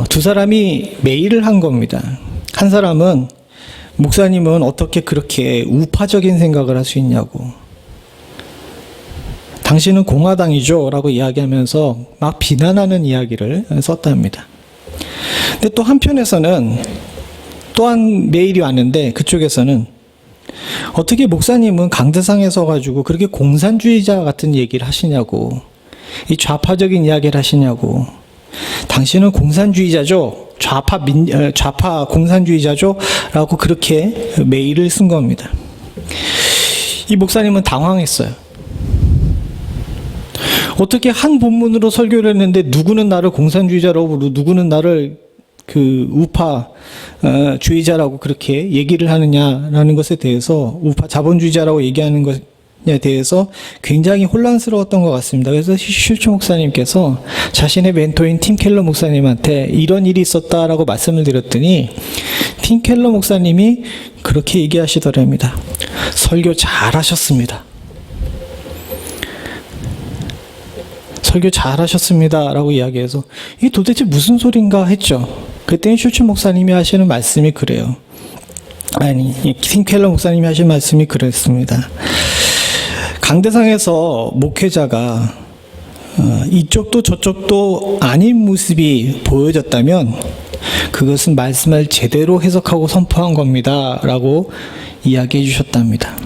Speaker 1: 두 사람이 메일을 한 겁니다. 한 사람은 목사님은 어떻게 그렇게 우파적인 생각을 할 수 있냐고. 당신은 공화당이죠? 라고 이야기하면서 막 비난하는 이야기를 썼답니다. 근데 또 한편에서는 또한 메일이 왔는데 그쪽에서는 어떻게 목사님은 강대상에 서가지고 그렇게 공산주의자 같은 얘기를 하시냐고. 이 좌파적인 이야기를 하시냐고. 당신은 공산주의자죠? 좌파 공산주의자죠? 라고 그렇게 메일을 쓴 겁니다. 이 목사님은 당황했어요. 어떻게 한 본문으로 설교를 했는데 누구는 나를 공산주의자라고 부르고 누구는 나를 그 우파 주의자라고 그렇게 얘기를 하느냐라는 것에 대해서 우파 자본주의자라고 얘기하는 것에 대해서 굉장히 혼란스러웠던 것 같습니다. 그래서 슐츠 목사님께서 자신의 멘토인 팀 켈러 목사님한테 이런 일이 있었다라고 말씀을 드렸더니 팀 켈러 목사님이 그렇게 얘기하시더랍니다. 설교 잘하셨습니다. 설교 잘하셨습니다 라고 이야기해서 이게 도대체 무슨 소린가 했죠. 그때는 슐츠 목사님이 하시는 말씀이 그래요. 아니, 팀 켈러 목사님이 하신 말씀이 그랬습니다. 강대상에서 목회자가 이쪽도 저쪽도 아닌 모습이 보여졌다면 그것은 말씀을 제대로 해석하고 선포한 겁니다 라고 이야기해 주셨답니다.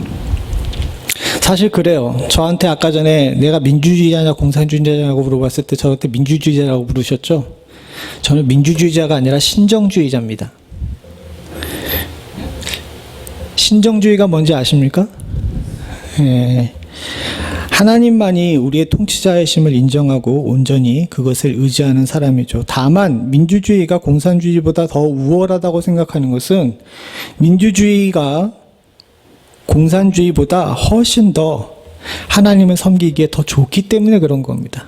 Speaker 1: 사실 그래요. 저한테 아까 전에 내가 민주주의자냐 공산주의자냐고 물어봤을 때 저한테 민주주의자라고 부르셨죠? 저는 민주주의자가 아니라 신정주의자입니다. 신정주의가 뭔지 아십니까? 예. 하나님만이 우리의 통치자이심을 인정하고 온전히 그것을 의지하는 사람이죠. 다만 민주주의가 공산주의보다 더 우월하다고 생각하는 것은 민주주의가 공산주의보다 훨씬 더 하나님을 섬기기에 더 좋기 때문에 그런 겁니다.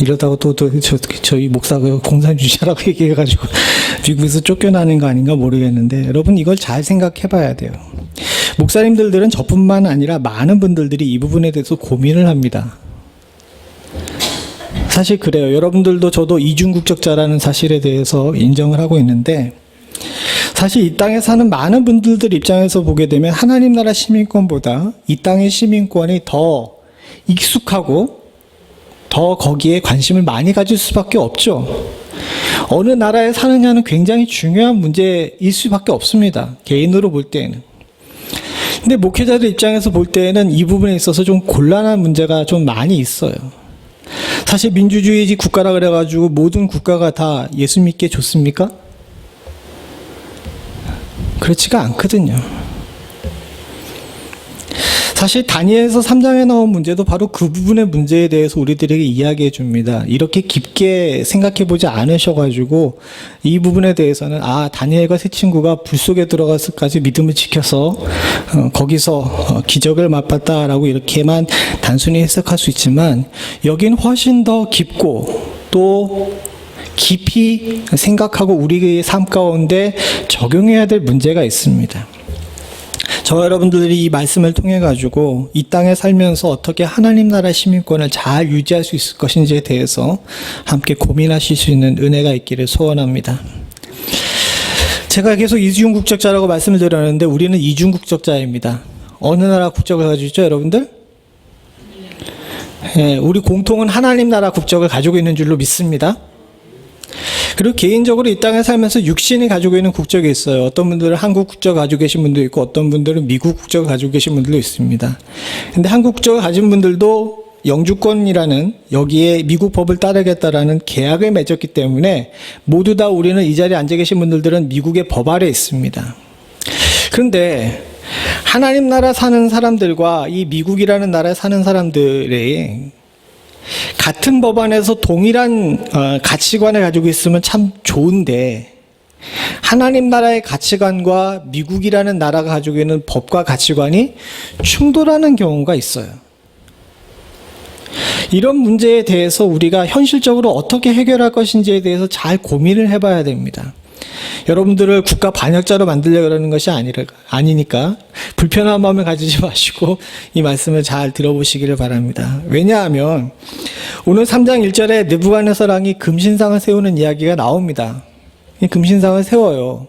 Speaker 1: 이러다가 또 저희 목사가 공산주의자라고 얘기해가지고 미국에서 쫓겨나는 거 아닌가 모르겠는데 여러분 이걸 잘 생각해 봐야 돼요. 목사님들은 저뿐만 아니라 많은 분들이 이 부분에 대해서 고민을 합니다. 사실 그래요. 여러분들도 저도 이중국적자라는 사실에 대해서 인정을 하고 있는데 사실 이 땅에 사는 많은 분들 입장에서 보게 되면 하나님 나라 시민권보다 이 땅의 시민권이 더 익숙하고 더 거기에 관심을 많이 가질 수밖에 없죠. 어느 나라에 사느냐는 굉장히 중요한 문제일 수밖에 없습니다. 개인으로 볼 때에는. 근데 목회자들 입장에서 볼 때에는 이 부분에 있어서 좀 곤란한 문제가 좀 많이 있어요. 사실 민주주의 국가라 그래가지고 모든 국가가 다 예수 믿게 좋습니까? 그렇지가 않거든요. 사실 다니엘서 3장에 나온 문제도 바로 그 부분의 문제에 대해서 우리들에게 이야기해 줍니다. 이렇게 깊게 생각해 보지 않으셔가지고 이 부분에 대해서는 다니엘과 세 친구가 불 속에 들어가서까지 믿음을 지켜서 거기서 기적을 맛봤다라고 이렇게만 단순히 해석할 수 있지만 여긴 훨씬 더 깊고 또 깊이 생각하고 우리의 삶 가운데 적용해야 될 문제가 있습니다. 저와 여러분들이 이 말씀을 통해 가지고 이 땅에 살면서 어떻게 하나님 나라 시민권을 잘 유지할 수 있을 것인지에 대해서 함께 고민하실 수 있는 은혜가 있기를 소원합니다. 제가 계속 이중 국적자라고 말씀을 드렸는데 우리는 이중 국적자입니다. 어느 나라 국적을 가지고 있죠, 여러분들? 우리 공통은 하나님 나라 국적을 가지고 있는 줄로 믿습니다. 그리고 개인적으로 이 땅에 살면서 육신이 가지고 있는 국적이 있어요. 어떤 분들은 한국 국적 가지고 계신 분도 있고 어떤 분들은 미국 국적을 가지고 계신 분들도 있습니다. 근데 한국 국적을 가진 분들도 영주권이라는 여기에 미국 법을 따르겠다라는 계약을 맺었기 때문에 모두 다 우리는 이 자리에 앉아 계신 분들은 미국의 법 아래 있습니다. 그런데 하나님 나라 사는 사람들과 이 미국이라는 나라에 사는 사람들의 같은 법안에서 동일한 가치관을 가지고 있으면 참 좋은데 하나님 나라의 가치관과 미국이라는 나라가 가지고 있는 법과 가치관이 충돌하는 경우가 있어요. 이런 문제에 대해서 우리가 현실적으로 어떻게 해결할 것인지에 대해서 잘 고민을 해봐야 됩니다. 여러분들을 국가 반역자로 만들려고 그러는 것이 아니니까 불편한 마음을 가지지 마시고 이 말씀을 잘 들어보시기를 바랍니다. 왜냐하면 오늘 3장 1절에 느부갓네살 왕이 금신상을 세우는 이야기가 나옵니다. 이 금신상을 세워요.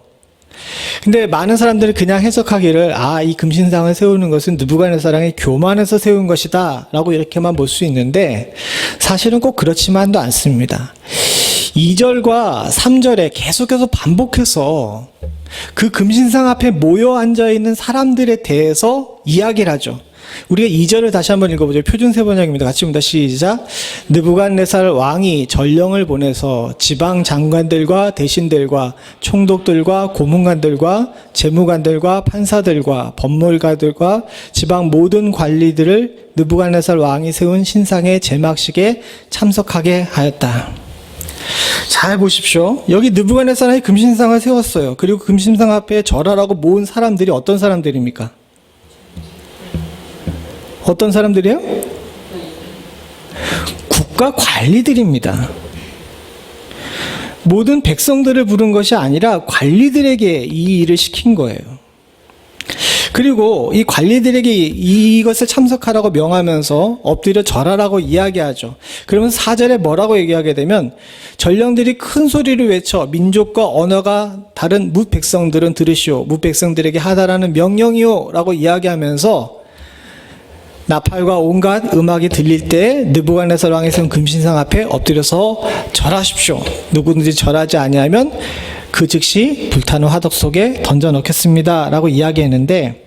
Speaker 1: 근데 많은 사람들이 그냥 해석하기를 이 금신상을 세우는 것은 느부갓네살 왕이 교만해서 세운 것이다 라고 이렇게만 볼 수 있는데 사실은 꼭 그렇지만도 않습니다. 2절과 3절에 계속해서 반복해서 그 금신상 앞에 모여 앉아있는 사람들에 대해서 이야기를 하죠. 우리가 2절을 다시 한번 읽어보죠. 표준 세번역입니다. 같이 봅니다. 시작. 느부갓네살 왕이 전령을 보내서 지방 장관들과 대신들과 총독들과 고문관들과 재무관들과 판사들과 법률가들과 지방 모든 관리들을 느부갓네살 왕이 세운 신상의 제막식에 참석하게 하였다. 잘 보십시오. 여기 느부갓네살이 금신상을 세웠어요. 그리고 금신상 앞에 절하라고 모은 사람들이 어떤 사람들입니까? 어떤 사람들이에요? 국가 관리들입니다. 모든 백성들을 부른 것이 아니라 관리들에게 이 일을 시킨 거예요. 그리고 이 관리들에게 이것을 참석하라고 명하면서 엎드려 절하라고 이야기하죠. 그러면 4절에 뭐라고 얘기하게 되면 전령들이 큰 소리를 외쳐 민족과 언어가 다른 뭇 백성들은 들으시오. 뭇 백성들에게 하다라는 명령이요 라고 이야기하면서 나팔과 온갖 음악이 들릴 때 느부갓네살 왕이 세운 금신상 앞에 엎드려서 절하십시오. 누구든지 절하지 아니하면 그 즉시 불타는 화덕 속에 던져 넣겠습니다 라고 이야기했는데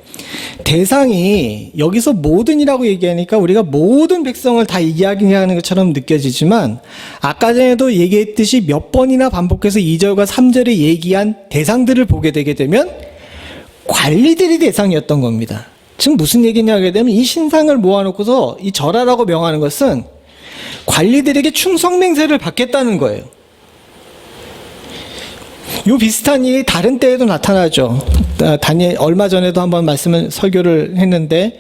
Speaker 1: 대상이 여기서 모든이라고 얘기하니까 우리가 모든 백성을 다 이야기하는 것처럼 느껴지지만 아까 전에도 얘기했듯이 몇 번이나 반복해서 2절과 3절에 얘기한 대상들을 보게 되게 되면 관리들이 대상이었던 겁니다. 지금 무슨 얘기냐 하게 되면 이 신상을 모아놓고서 이 절하라고 명하는 것은 관리들에게 충성맹세를 받겠다는 거예요. 요 비슷한 일이 다른 때에도 나타나죠. 다니엘 얼마 전에도 한번 설교를 했는데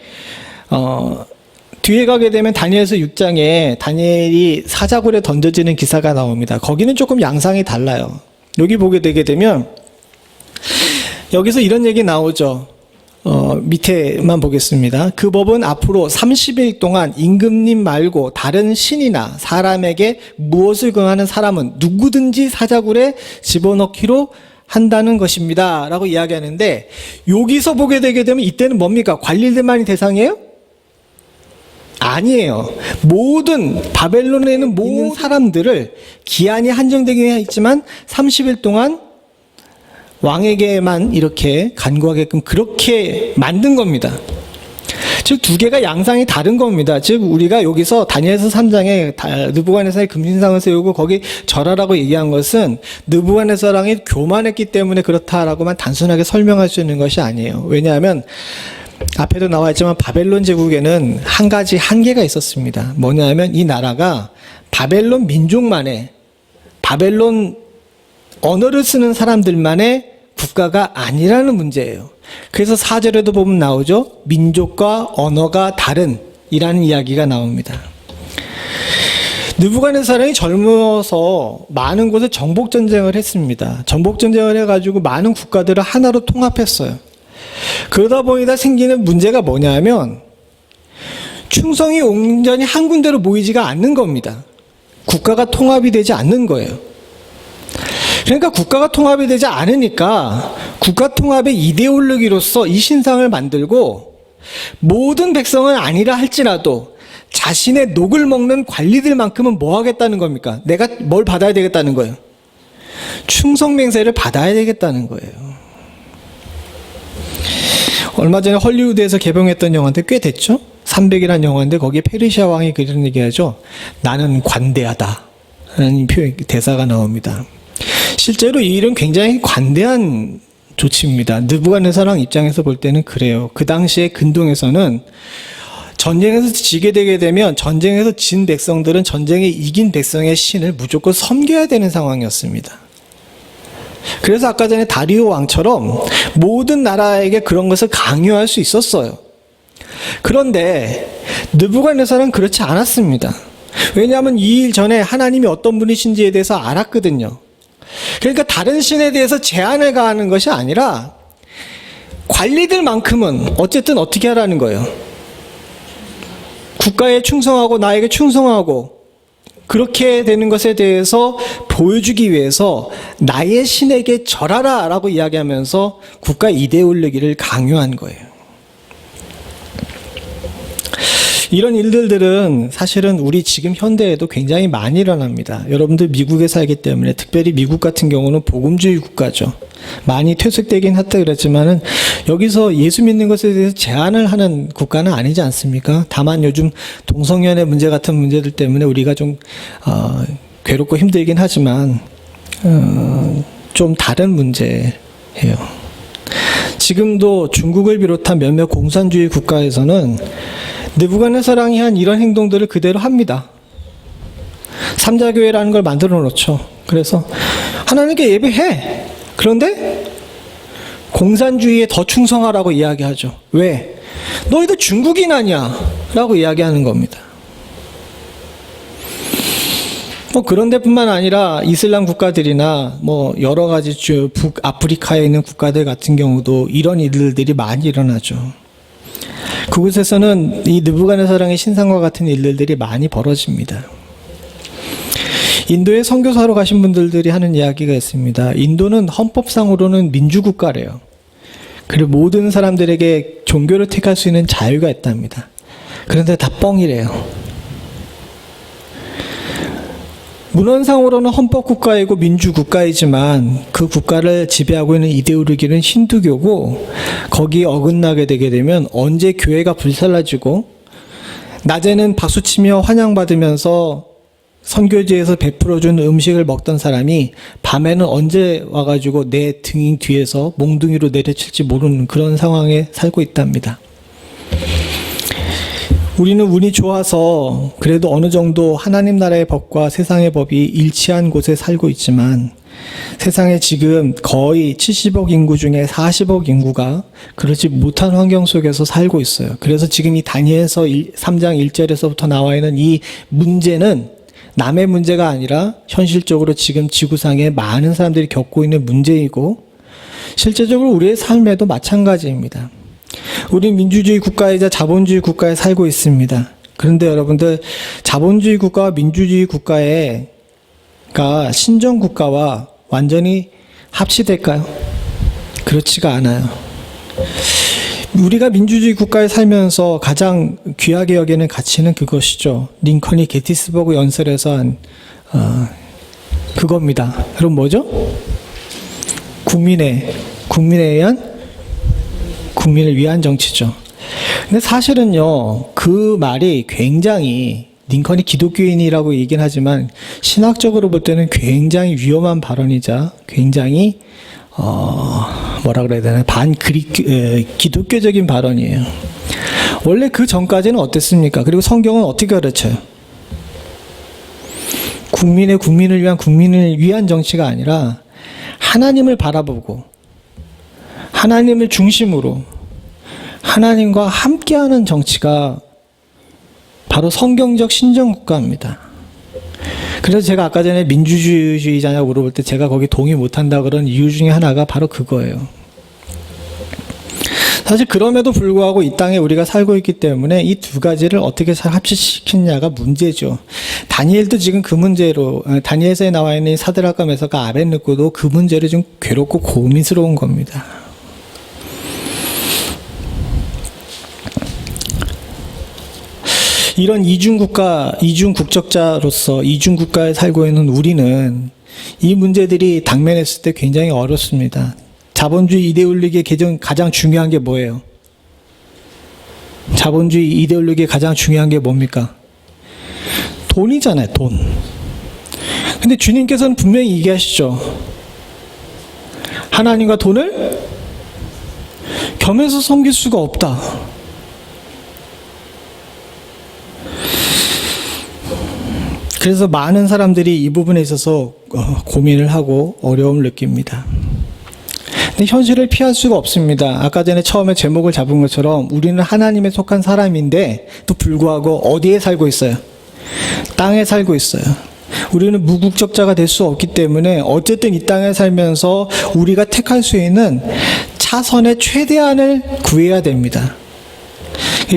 Speaker 1: 뒤에 가게 되면 다니엘서 6장에 다니엘이 사자굴에 던져지는 기사가 나옵니다. 거기는 조금 양상이 달라요. 여기 보게 되게 되면 여기서 이런 얘기 나오죠. 밑에만 보겠습니다. 그 법은 앞으로 30일 동안 임금님 말고 다른 신이나 사람에게 무엇을 금하는 사람은 누구든지 사자굴에 집어넣기로 한다는 것입니다 라고 이야기하는데 여기서 보게 되게 되면 이때는 뭡니까? 관리들만이 대상이에요? 아니에요. 모든 바벨론에 있는 모든 사람들을 기한이 한정되긴 있지만 30일 동안 왕에게만 이렇게 간구하게끔 그렇게 만든 겁니다. 즉 두 개가 양상이 다른 겁니다. 즉 우리가 여기서 다니엘서 3장에 느부갓네살이 금신상을 세우고 거기 절하라고 얘기한 것은 느부갓네살이 교만했기 때문에 그렇다라고만 단순하게 설명할 수 있는 것이 아니에요. 왜냐하면 앞에도 나와 있지만 바벨론 제국에는 한 가지 한계가 있었습니다. 뭐냐면 이 나라가 바벨론 민족만의, 바벨론 언어를 쓰는 사람들만의 국가가 아니라는 문제예요. 그래서 4절에도 보면 나오죠. 민족과 언어가 다른 이라는 이야기가 나옵니다. 느부갓네살이 젊어서 많은 곳에 정복전쟁을 했습니다. 정복전쟁을 해가지고 많은 국가들을 하나로 통합했어요. 그러다 보니까 생기는 문제가 뭐냐면 충성이 온전히 한 군데로 모이지가 않는 겁니다. 국가가 통합이 되지 않는 거예요. 그러니까 국가가 통합이 되지 않으니까 국가 통합의 이데올로기로서 이 신상을 만들고 모든 백성은 아니라 할지라도 자신의 녹을 먹는 관리들만큼은 뭐 하겠다는 겁니까? 내가 뭘 받아야 되겠다는 거예요? 충성맹세를 받아야 되겠다는 거예요. 얼마 전에 헐리우드에서 개봉했던 영화인데 꽤 됐죠? 300이라는 영화인데 거기에 페르시아 왕이 그런 얘기하죠. 나는 관대하다 라는 대사가 나옵니다. 실제로 이 일은 굉장히 관대한 조치입니다. 느부갓네살 입장에서 볼 때는 그래요. 그 당시에 근동에서는 전쟁에서 지게 되게 되면 전쟁에서 진 백성들은 전쟁에 이긴 백성의 신을 무조건 섬겨야 되는 상황이었습니다. 그래서 아까 전에 다리오 왕처럼 모든 나라에게 그런 것을 강요할 수 있었어요. 그런데 느부갓네살은 그렇지 않았습니다. 왜냐하면 이 일 전에 하나님이 어떤 분이신지에 대해서 알았거든요. 그러니까 다른 신에 대해서 제한을 가하는 것이 아니라 관리들만큼은 어쨌든 어떻게 하라는 거예요? 국가에 충성하고 나에게 충성하고 그렇게 되는 것에 대해서 보여주기 위해서 나의 신에게 절하라 라고 이야기하면서 국가 이데올로기를 강요한 거예요. 이런 일들은 사실은 우리 지금 현대에도 굉장히 많이 일어납니다. 여러분들 미국에 살기 때문에 특별히 미국 같은 경우는 복음주의 국가죠. 많이 퇴색되긴 했다 그랬지만은 여기서 예수 믿는 것에 대해서 제한을 하는 국가는 아니지 않습니까? 다만 요즘 동성연애 문제 같은 문제들 때문에 우리가 좀 괴롭고 힘들긴 하지만 좀 다른 문제예요. 지금도 중국을 비롯한 몇몇 공산주의 국가에서는 느부갓네살이 한 이런 행동들을 그대로 합니다. 삼자교회라는 걸 만들어 놓죠. 그래서 하나님께 예배해. 그런데 공산주의에 더 충성하라고 이야기하죠. 왜? 너희들 중국인 아니야 라고 이야기하는 겁니다. 그런 데뿐만 아니라 이슬람 국가들이나 여러 가지 북아프리카에 있는 국가들 같은 경우도 이런 일들이 많이 일어나죠. 그곳에서는 이 느부갓네살의 신상과 같은 일들이 많이 벌어집니다. 인도에 선교사로 가신 분들이 하는 이야기가 있습니다. 인도는 헌법상으로는 민주국가래요. 그리고 모든 사람들에게 종교를 택할 수 있는 자유가 있답니다. 그런데 다 뻥이래요. 문헌상으로는 헌법국가이고 민주국가이지만 그 국가를 지배하고 있는 이데올로기는 힌두교고 거기에 어긋나게 되게 되면 언제 교회가 불살라지고 낮에는 박수치며 환영받으면서 선교지에서 베풀어준 음식을 먹던 사람이 밤에는 언제 와가지고 내 등 뒤에서 몽둥이로 내려칠지 모르는 그런 상황에 살고 있답니다. 우리는 운이 좋아서 그래도 어느 정도 하나님 나라의 법과 세상의 법이 일치한 곳에 살고 있지만 세상에 지금 거의 70억 인구 중에 40억 인구가 그렇지 못한 환경 속에서 살고 있어요. 그래서 지금 이 다니엘서 3장 1절에서부터 나와 있는 이 문제는 남의 문제가 아니라 현실적으로 지금 지구상에 많은 사람들이 겪고 있는 문제이고 실제적으로 우리의 삶에도 마찬가지입니다. 우리 민주주의 국가이자 자본주의 국가에 살고 있습니다. 그런데 여러분들 자본주의 국가와 민주주의 국가가 신정 국가와 완전히 합치될까요? 그렇지가 않아요. 우리가 민주주의 국가에 살면서 가장 귀하게 여기는 가치는 그것이죠. 링컨이 게티스버그 연설에서 한 그겁니다. 그럼 뭐죠? 국민을 위한 정치죠. 근데 사실은요, 그 말이 굉장히 링컨이 기독교인이라고 얘기는 하지만 신학적으로 볼 때는 굉장히 위험한 발언이자 굉장히 뭐라 그래야 되나 기독교적인 발언이에요. 원래 그 전까지는 어땠습니까? 그리고 성경은 어떻게 가르쳐요? 국민을 위한 정치가 아니라 하나님을 바라보고 하나님을 중심으로 하나님과 함께하는 정치가 바로 성경적 신정국가입니다. 그래서 제가 아까 전에 민주주의자냐고 물어볼 때 제가 거기 동의 못한다 그런 이유 중에 하나가 바로 그거예요. 사실 그럼에도 불구하고 이 땅에 우리가 살고 있기 때문에 이 두 가지를 어떻게 합치시키느냐가 문제죠. 다니엘도 지금 그 문제로, 다니엘서에 나와 있는 사드락과 메삭과 아벳느고도 그 문제로 좀 괴롭고 고민스러운 겁니다. 이런 이중국적자로서 이중국가에 살고 있는 우리는 이 문제들이 당면했을 때 굉장히 어렵습니다. 자본주의 이데올로기의 가장 중요한 게 뭐예요? 자본주의 이데올로기의 가장 중요한 게 뭡니까? 돈이잖아요, 돈. 근데 주님께서는 분명히 얘기하시죠. 하나님과 돈을 겸해서 섬길 수가 없다. 그래서 많은 사람들이 이 부분에 있어서 고민을 하고 어려움을 느낍니다. 근데 현실을 피할 수가 없습니다. 아까 전에 처음에 제목을 잡은 것처럼 우리는 하나님에 속한 사람인데 또 불구하고 어디에 살고 있어요? 땅에 살고 있어요. 우리는 무국적자가 될 수 없기 때문에 어쨌든 이 땅에 살면서 우리가 택할 수 있는 차선의 최대한을 구해야 됩니다.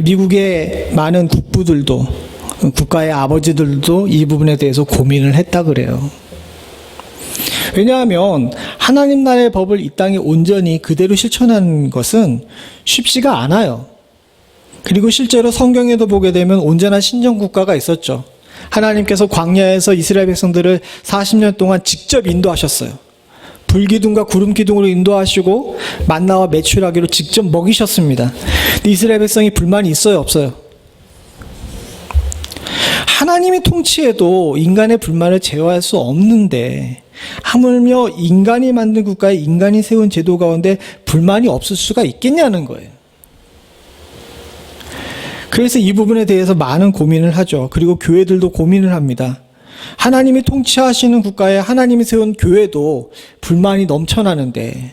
Speaker 1: 미국의 많은 국부들도 국가의 아버지들도 이 부분에 대해서 고민을 했다 그래요. 왜냐하면 하나님 나라의 법을 이 땅에 온전히 그대로 실천하는 것은 쉽지가 않아요. 그리고 실제로 성경에도 보게 되면 온전한 신정국가가 있었죠. 하나님께서 광야에서 이스라엘 백성들을 40년 동안 직접 인도하셨어요. 불기둥과 구름기둥으로 인도하시고 만나와 메추라기로 직접 먹이셨습니다. 근데 이스라엘 백성이 불만이 있어요, 없어요? 하나님이 통치해도 인간의 불만을 제어할 수 없는데 하물며 인간이 만든 국가에 인간이 세운 제도 가운데 불만이 없을 수가 있겠냐는 거예요. 그래서 이 부분에 대해서 많은 고민을 하죠. 그리고 교회들도 고민을 합니다. 하나님이 통치하시는 국가에 하나님이 세운 교회도 불만이 넘쳐나는데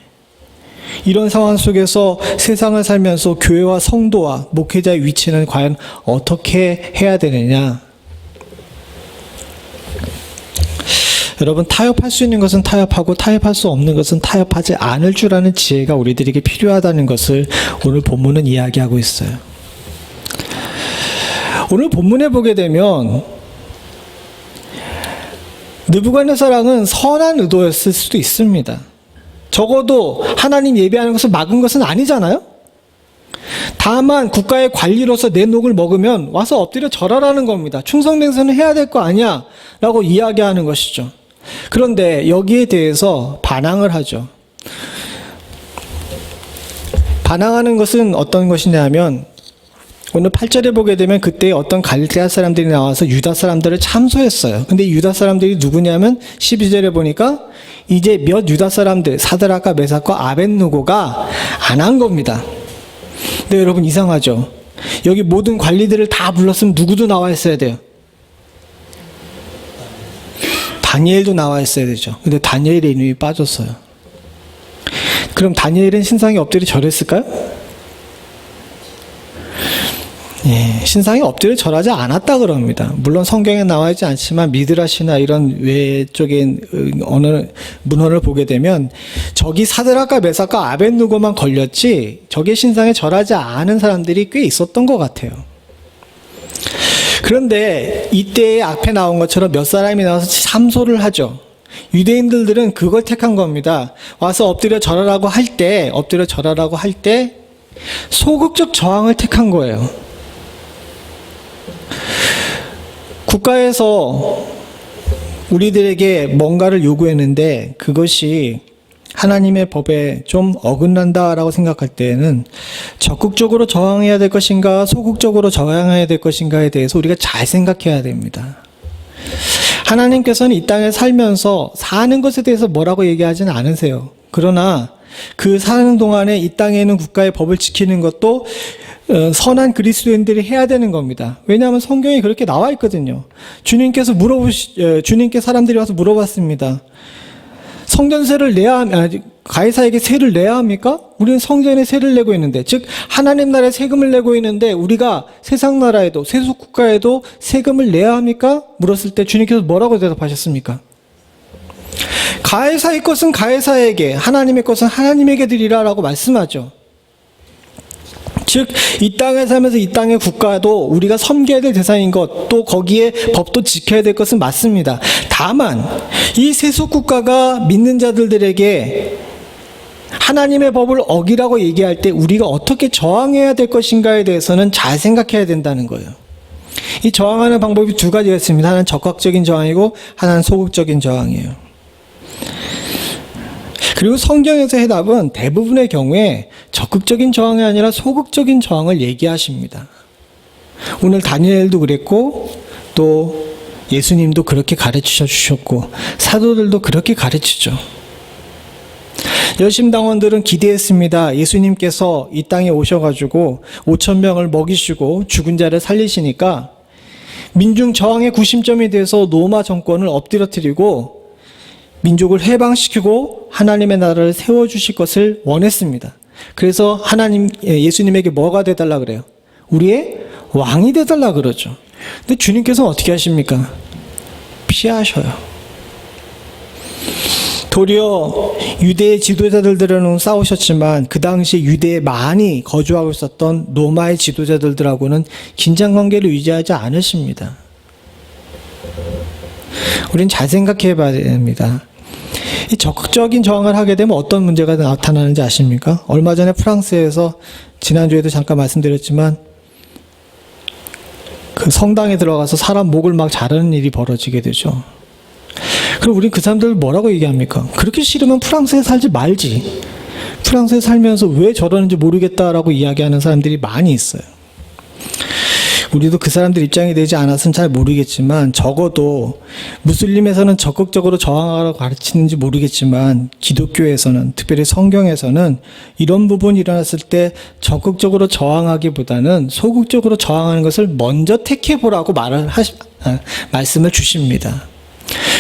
Speaker 1: 이런 상황 속에서 세상을 살면서 교회와 성도와 목회자의 위치는 과연 어떻게 해야 되느냐. 여러분, 타협할 수 있는 것은 타협하고 타협할 수 없는 것은 타협하지 않을 줄 아는 지혜가 우리들에게 필요하다는 것을 오늘 본문은 이야기하고 있어요. 오늘 본문에 보게 되면 느부갓네살왕은 선한 의도였을 수도 있습니다. 적어도 하나님 예배하는 것을 막은 것은 아니잖아요. 다만 국가의 관리로서 내 녹을 먹으면 와서 엎드려 절하라는 겁니다. 충성맹세는 해야 될 거 아니야 라고 이야기하는 것이죠. 그런데 여기에 대해서 반항을 하죠. 반항하는 것은 어떤 것이냐 하면 오늘 8절에 보게 되면 그때 어떤 갈대아 사람들이 나와서 유다 사람들을 참소했어요. 근데 유다 사람들이 누구냐면 12절에 보니까 이제 몇 유다 사람들 사드락과 메삭과 아벳느고가 안 한 겁니다. 근데 여러분 이상하죠? 여기 모든 관리들을 다 불렀으면 누구도 나와 있어야 돼요. 다니엘도 나와 있어야 되죠. 근데 다니엘의 이름이 빠졌어요. 그럼 다니엘은 신상에 엎드려 절했을까요? 예, 신상에 엎드려 절하지 않았다 그럽니다. 물론 성경에 나와 있지 않지만 미드라시나 이런 외적인 문헌을 보게 되면 저기 사드락과 메삭과 아벳느고만 걸렸지 저게 신상에 절하지 않은 사람들이 꽤 있었던 것 같아요. 그런데 이때 앞에 나온 것처럼 몇 사람이 나와서 참소를 하죠. 유대인들은 그걸 택한 겁니다. 와서 엎드려 절하라고 할 때 소극적 저항을 택한 거예요. 국가에서 우리들에게 뭔가를 요구했는데 그것이 하나님의 법에 좀 어긋난다라고 생각할 때에는 적극적으로 저항해야 될 것인가 소극적으로 저항해야 될 것인가에 대해서 우리가 잘 생각해야 됩니다. 하나님께서는 이 땅에 살면서 사는 것에 대해서 뭐라고 얘기하지는 않으세요. 그러나 그 사는 동안에 이 땅에 있는 국가의 법을 지키는 것도 선한 그리스도인들이 해야 되는 겁니다. 왜냐하면 성경에 그렇게 나와 있거든요. 주님께 사람들이 와서 물어봤습니다. 성전세를 가이사에게 세를 내야 합니까? 우리는 성전에 세를 내고 있는데, 즉 하나님 나라에 세금을 내고 있는데 우리가 세상 나라에도 세속 국가에도 세금을 내야 합니까? 물었을 때 주님께서 뭐라고 대답하셨습니까? 가이사의 것은 가이사에게, 하나님의 것은 하나님에게 드리라라고 말씀하죠. 즉 이 땅에 살면서 이 땅의 국가도 우리가 섬겨야 될 대상인 것, 또 거기에 법도 지켜야 될 것은 맞습니다. 다만 이 세속 국가가 믿는 자들에게 하나님의 법을 어기라고 얘기할 때 우리가 어떻게 저항해야 될 것인가에 대해서는 잘 생각해야 된다는 거예요. 이 저항하는 방법이 두 가지가 있습니다. 하나는 적극적인 저항이고 하나는 소극적인 저항이에요. 그리고 성경에서 해답은 대부분의 경우에 적극적인 저항이 아니라 소극적인 저항을 얘기하십니다. 오늘 다니엘도 그랬고 또 예수님도 그렇게 가르쳐 주셨고 사도들도 그렇게 가르치죠. 열심당원들은 기대했습니다. 예수님께서 이 땅에 오셔가지고 5,000명을 먹이시고 죽은 자를 살리시니까 민중 저항의 구심점이 돼서 로마 정권을 엎드려뜨리고 민족을 해방시키고 하나님의 나라를 세워주실 것을 원했습니다. 그래서 예수님에게 뭐가 돼달라 그래요? 우리의 왕이 돼달라 그러죠. 근데 주님께서는 어떻게 하십니까? 피하셔요. 도리어 유대의 지도자들하고는 싸우셨지만 그 당시 유대에 많이 거주하고 있었던 로마의 지도자들하고는 긴장관계를 유지하지 않으십니다. 우린 잘 생각해 봐야 됩니다. 이 적극적인 저항을 하게 되면 어떤 문제가 나타나는지 아십니까? 얼마 전에 프랑스에서 지난주에도 잠깐 말씀드렸지만 그 성당에 들어가서 사람 목을 막 자르는 일이 벌어지게 되죠. 그럼 우리 그 사람들 뭐라고 얘기합니까? 그렇게 싫으면 프랑스에 살지 말지. 프랑스에 살면서 왜 저러는지 모르겠다라고 이야기하는 사람들이 많이 있어요. 우리도 그 사람들 입장이 되지 않아서는 잘 모르겠지만 적어도 무슬림에서는 적극적으로 저항하라고 가르치는지 모르겠지만 기독교에서는 특별히 성경에서는 이런 부분이 일어났을 때 적극적으로 저항하기보다는 소극적으로 저항하는 것을 먼저 택해보라고 말씀을 주십니다.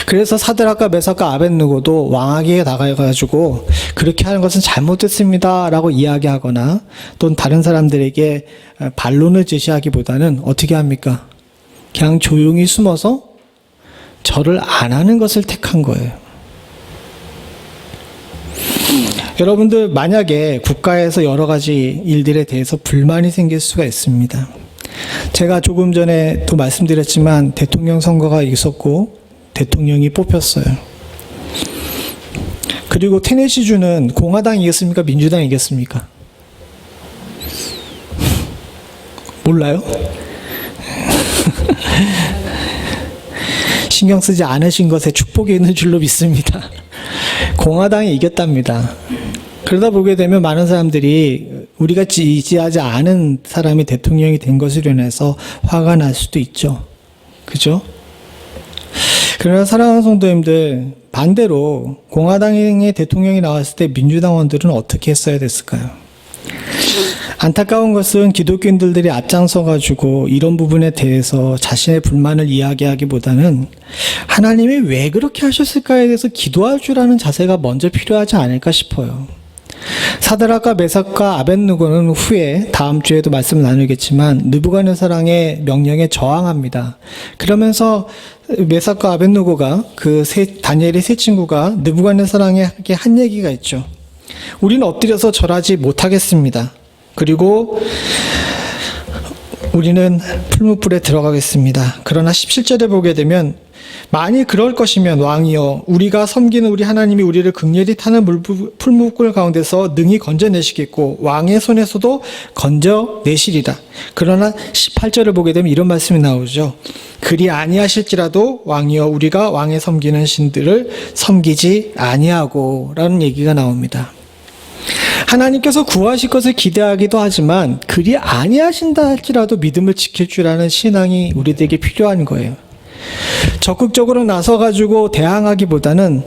Speaker 1: 그래서 사드락과 메삭과 아벳느고도 왕에게 나가가지고 그렇게 하는 것은 잘못됐습니다 라고 이야기하거나 또는 다른 사람들에게 반론을 제시하기보다는 어떻게 합니까? 그냥 조용히 숨어서 절을 안 하는 것을 택한 거예요. 여러분들 만약에 국가에서 여러 가지 일들에 대해서 불만이 생길 수가 있습니다. 제가 조금 전에 또 말씀드렸지만 대통령 선거가 있었고 대통령이 뽑혔어요. 그리고 테네시주는 공화당이 이겼습니까? 민주당이 이겼습니까? 몰라요? 신경 쓰지 않으신 것에 축복이 있는 줄로 믿습니다. 공화당이 이겼답니다. 그러다 보게 되면 많은 사람들이 우리가 지지하지 않은 사람이 대통령이 된 것으로 인해서 화가 날 수도 있죠. 그죠? 그러나 사랑하는 성도님들, 반대로 공화당의 대통령이 나왔을 때 민주당원들은 어떻게 했어야 됐을까요? 안타까운 것은 기독교인들이 앞장서가지고 이런 부분에 대해서 자신의 불만을 이야기하기보다는 하나님이 왜 그렇게 하셨을까에 대해서 기도할 줄 아는 자세가 먼저 필요하지 않을까 싶어요. 사드락과 메삭과 아벳느고는 후에 다음 주에도 말씀을 나누겠지만 느부갓네살의 명령에 저항합니다. 그러면서 메삭과 아벳느고가 다니엘의 세 친구가 느부갓네살에게 한 얘기가 있죠. 우리는 엎드려서 절하지 못하겠습니다. 그리고 우리는 풀무불에 들어가겠습니다. 그러나 17절에 보게 되면 만일 그럴 것이면 왕이여 우리가 섬기는 우리 하나님이 우리를 극렬히 타는 풀무불 가운데서 능히 건져내시겠고 왕의 손에서도 건져내시리라. 그러나 18절을 보게 되면 이런 말씀이 나오죠. 그리 아니하실지라도 왕이여 우리가 왕의 섬기는 신들을 섬기지 아니하고 라는 얘기가 나옵니다. 하나님께서 구하실 것을 기대하기도 하지만 그리 아니하신다 할지라도 믿음을 지킬 줄 아는 신앙이 우리들에게 필요한 거예요. 적극적으로 나서가지고 대항하기보다는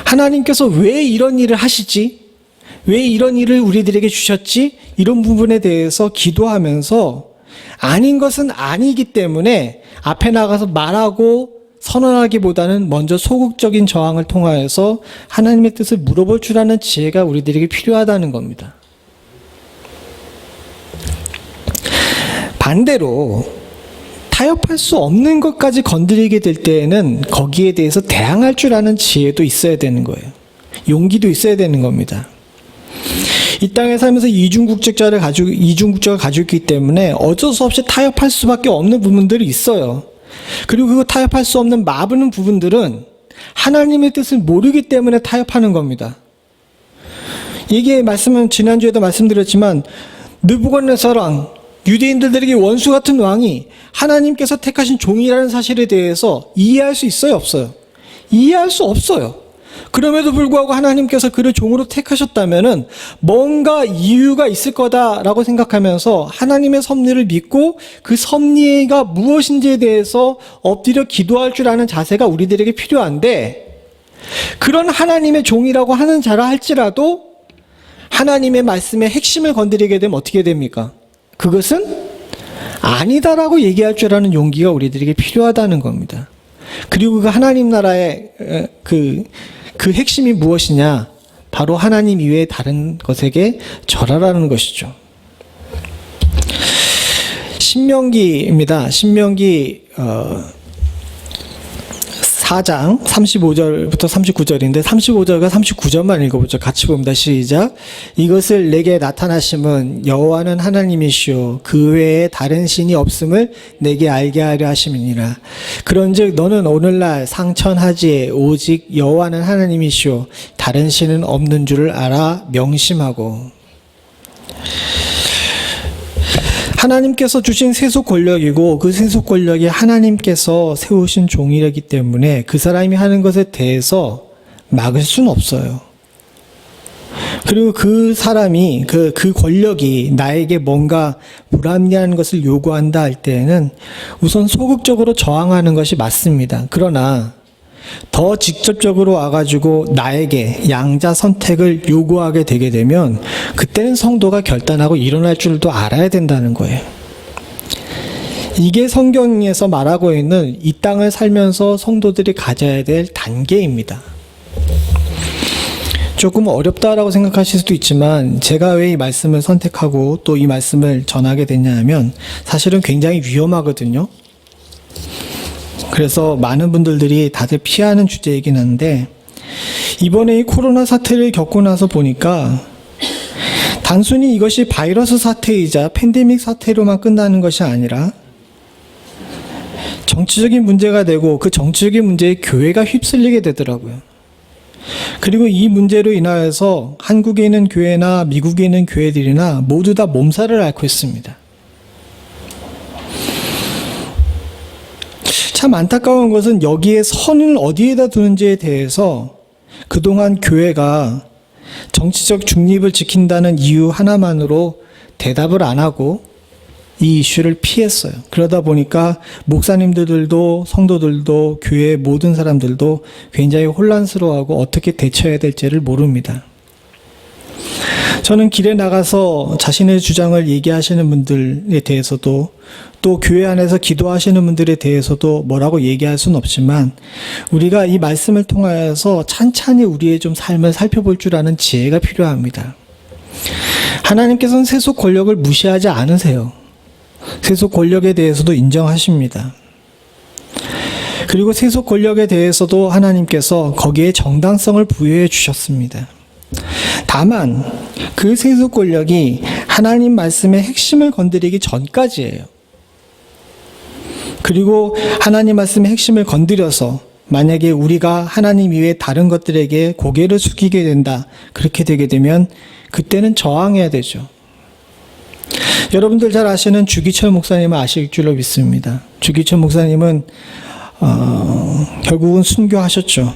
Speaker 1: 하나님께서 왜 이런 일을 하시지? 왜 이런 일을 우리들에게 주셨지? 이런 부분에 대해서 기도하면서 아닌 것은 아니기 때문에 앞에 나가서 말하고 선언하기보다는 먼저 소극적인 저항을 통하여서 하나님의 뜻을 물어볼 줄 아는 지혜가 우리들에게 필요하다는 겁니다. 반대로 타협할 수 없는 것까지 건드리게 될 때에는 거기에 대해서 대항할 줄 아는 지혜도 있어야 되는 거예요. 용기도 있어야 되는 겁니다. 이 땅에 살면서 이중국적을 가지고 있기 때문에 어쩔 수 없이 타협할 수밖에 없는 부분들이 있어요. 그리고 그 타협할 수 없는 많은 부분들은 하나님의 뜻을 모르기 때문에 타협하는 겁니다. 이게 말씀은 지난주에도 말씀드렸지만 느부갓네살 왕, 유대인들에게 원수 같은 왕이 하나님께서 택하신 종이라는 사실에 대해서 이해할 수 있어요, 없어요? 이해할 수 없어요. 그럼에도 불구하고 하나님께서 그를 종으로 택하셨다면은 뭔가 이유가 있을 거다라고 생각하면서 하나님의 섭리를 믿고 그 섭리가 무엇인지에 대해서 엎드려 기도할 줄 아는 자세가 우리들에게 필요한데, 그런 하나님의 종이라고 하는 자라 할지라도 하나님의 말씀의 핵심을 건드리게 되면 어떻게 됩니까? 그것은 아니다라고 얘기할 줄 아는 용기가 우리들에게 필요하다는 겁니다. 그리고 그 하나님 나라의 그 핵심이 무엇이냐? 바로 하나님 이외의 다른 것에게 절하라는 것이죠. 신명기입니다. 신명기 4장 35절부터 39절인데 35절과 39절만 읽어보죠. 같이 봅니다. 시작. 이것을 내게 나타나심은 여호와는 하나님이시오 그 외에 다른 신이 없음을 내게 알게 하려 하심이니라. 그런즉 너는 오늘날 상천하지에 오직 여호와는 하나님이시오 다른 신은 없는 줄을 알아 명심하고. 하나님께서 주신 세속 권력이고 그 세속 권력이 하나님께서 세우신 종이라기 때문에 그 사람이 하는 것에 대해서 막을 수는 없어요. 그리고 그 사람이 그 권력이 나에게 뭔가 불합리한 것을 요구한다 할 때에는 우선 소극적으로 저항하는 것이 맞습니다. 그러나 더 직접적으로 와가지고 나에게 양자 선택을 요구하게 되게 되면 그때는 성도가 결단하고 일어날 줄도 알아야 된다는 거예요. 이게 성경에서 말하고 있는 이 땅을 살면서 성도들이 가져야 될 단계입니다. 조금 어렵다라고 생각하실 수도 있지만 제가 왜 이 말씀을 선택하고 또 이 말씀을 전하게 됐냐 하면 사실은 굉장히 위험하거든요. 그래서 많은 분들이 다들 피하는 주제이긴 한데, 이번에 이 코로나 사태를 겪고 나서 보니까 단순히 이것이 바이러스 사태이자 팬데믹 사태로만 끝나는 것이 아니라 정치적인 문제가 되고 그 정치적인 문제에 교회가 휩쓸리게 되더라고요. 그리고 이 문제로 인하여서 한국에 있는 교회나 미국에 있는 교회들이나 모두 다 몸살을 앓고 있습니다. 참 안타까운 것은 여기에 선을 어디에다 두는지에 대해서 그동안 교회가 정치적 중립을 지킨다는 이유 하나만으로 대답을 안 하고 이 이슈를 피했어요. 그러다 보니까 목사님들도 성도들도 교회의 모든 사람들도 굉장히 혼란스러워하고 어떻게 대처해야 될지를 모릅니다. 저는 길에 나가서 자신의 주장을 얘기하시는 분들에 대해서도 또 교회 안에서 기도하시는 분들에 대해서도 뭐라고 얘기할 수는 없지만 우리가 이 말씀을 통하여서 찬찬히 우리의 좀 삶을 살펴볼 줄 아는 지혜가 필요합니다. 하나님께서는 세속 권력을 무시하지 않으세요. 세속 권력에 대해서도 인정하십니다. 그리고 세속 권력에 대해서도 하나님께서 거기에 정당성을 부여해 주셨습니다. 다만 그 세속 권력이 하나님 말씀의 핵심을 건드리기 전까지예요. 그리고 하나님 말씀의 핵심을 건드려서 만약에 우리가 하나님 이외에 다른 것들에게 고개를 숙이게 된다. 그렇게 되게 되면 그때는 저항해야 되죠. 여러분들 잘 아시는 주기철 목사님을 아실 줄로 믿습니다. 주기철 목사님은 결국은 순교하셨죠.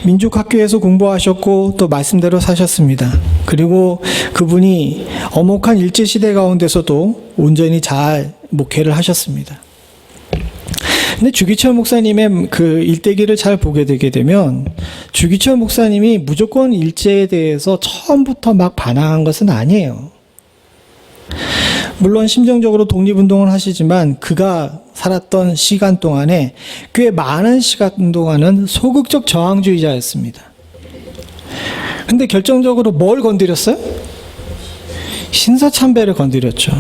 Speaker 1: 민족학교에서 공부하셨고 또 말씀대로 사셨습니다. 그리고 그분이 엄혹한 일제시대 가운데서도 온전히 잘 목회를 하셨습니다. 근데 주기철 목사님의 그 일대기를 잘 보게 되게 되면 주기철 목사님이 무조건 일제에 대해서 처음부터 막 반항한 것은 아니에요. 물론 심정적으로 독립운동을 하시지만 그가 살았던 시간 동안에 꽤 많은 시간 동안은 소극적 저항주의자였습니다. 근데 결정적으로 뭘 건드렸어요? 신사참배를 건드렸죠.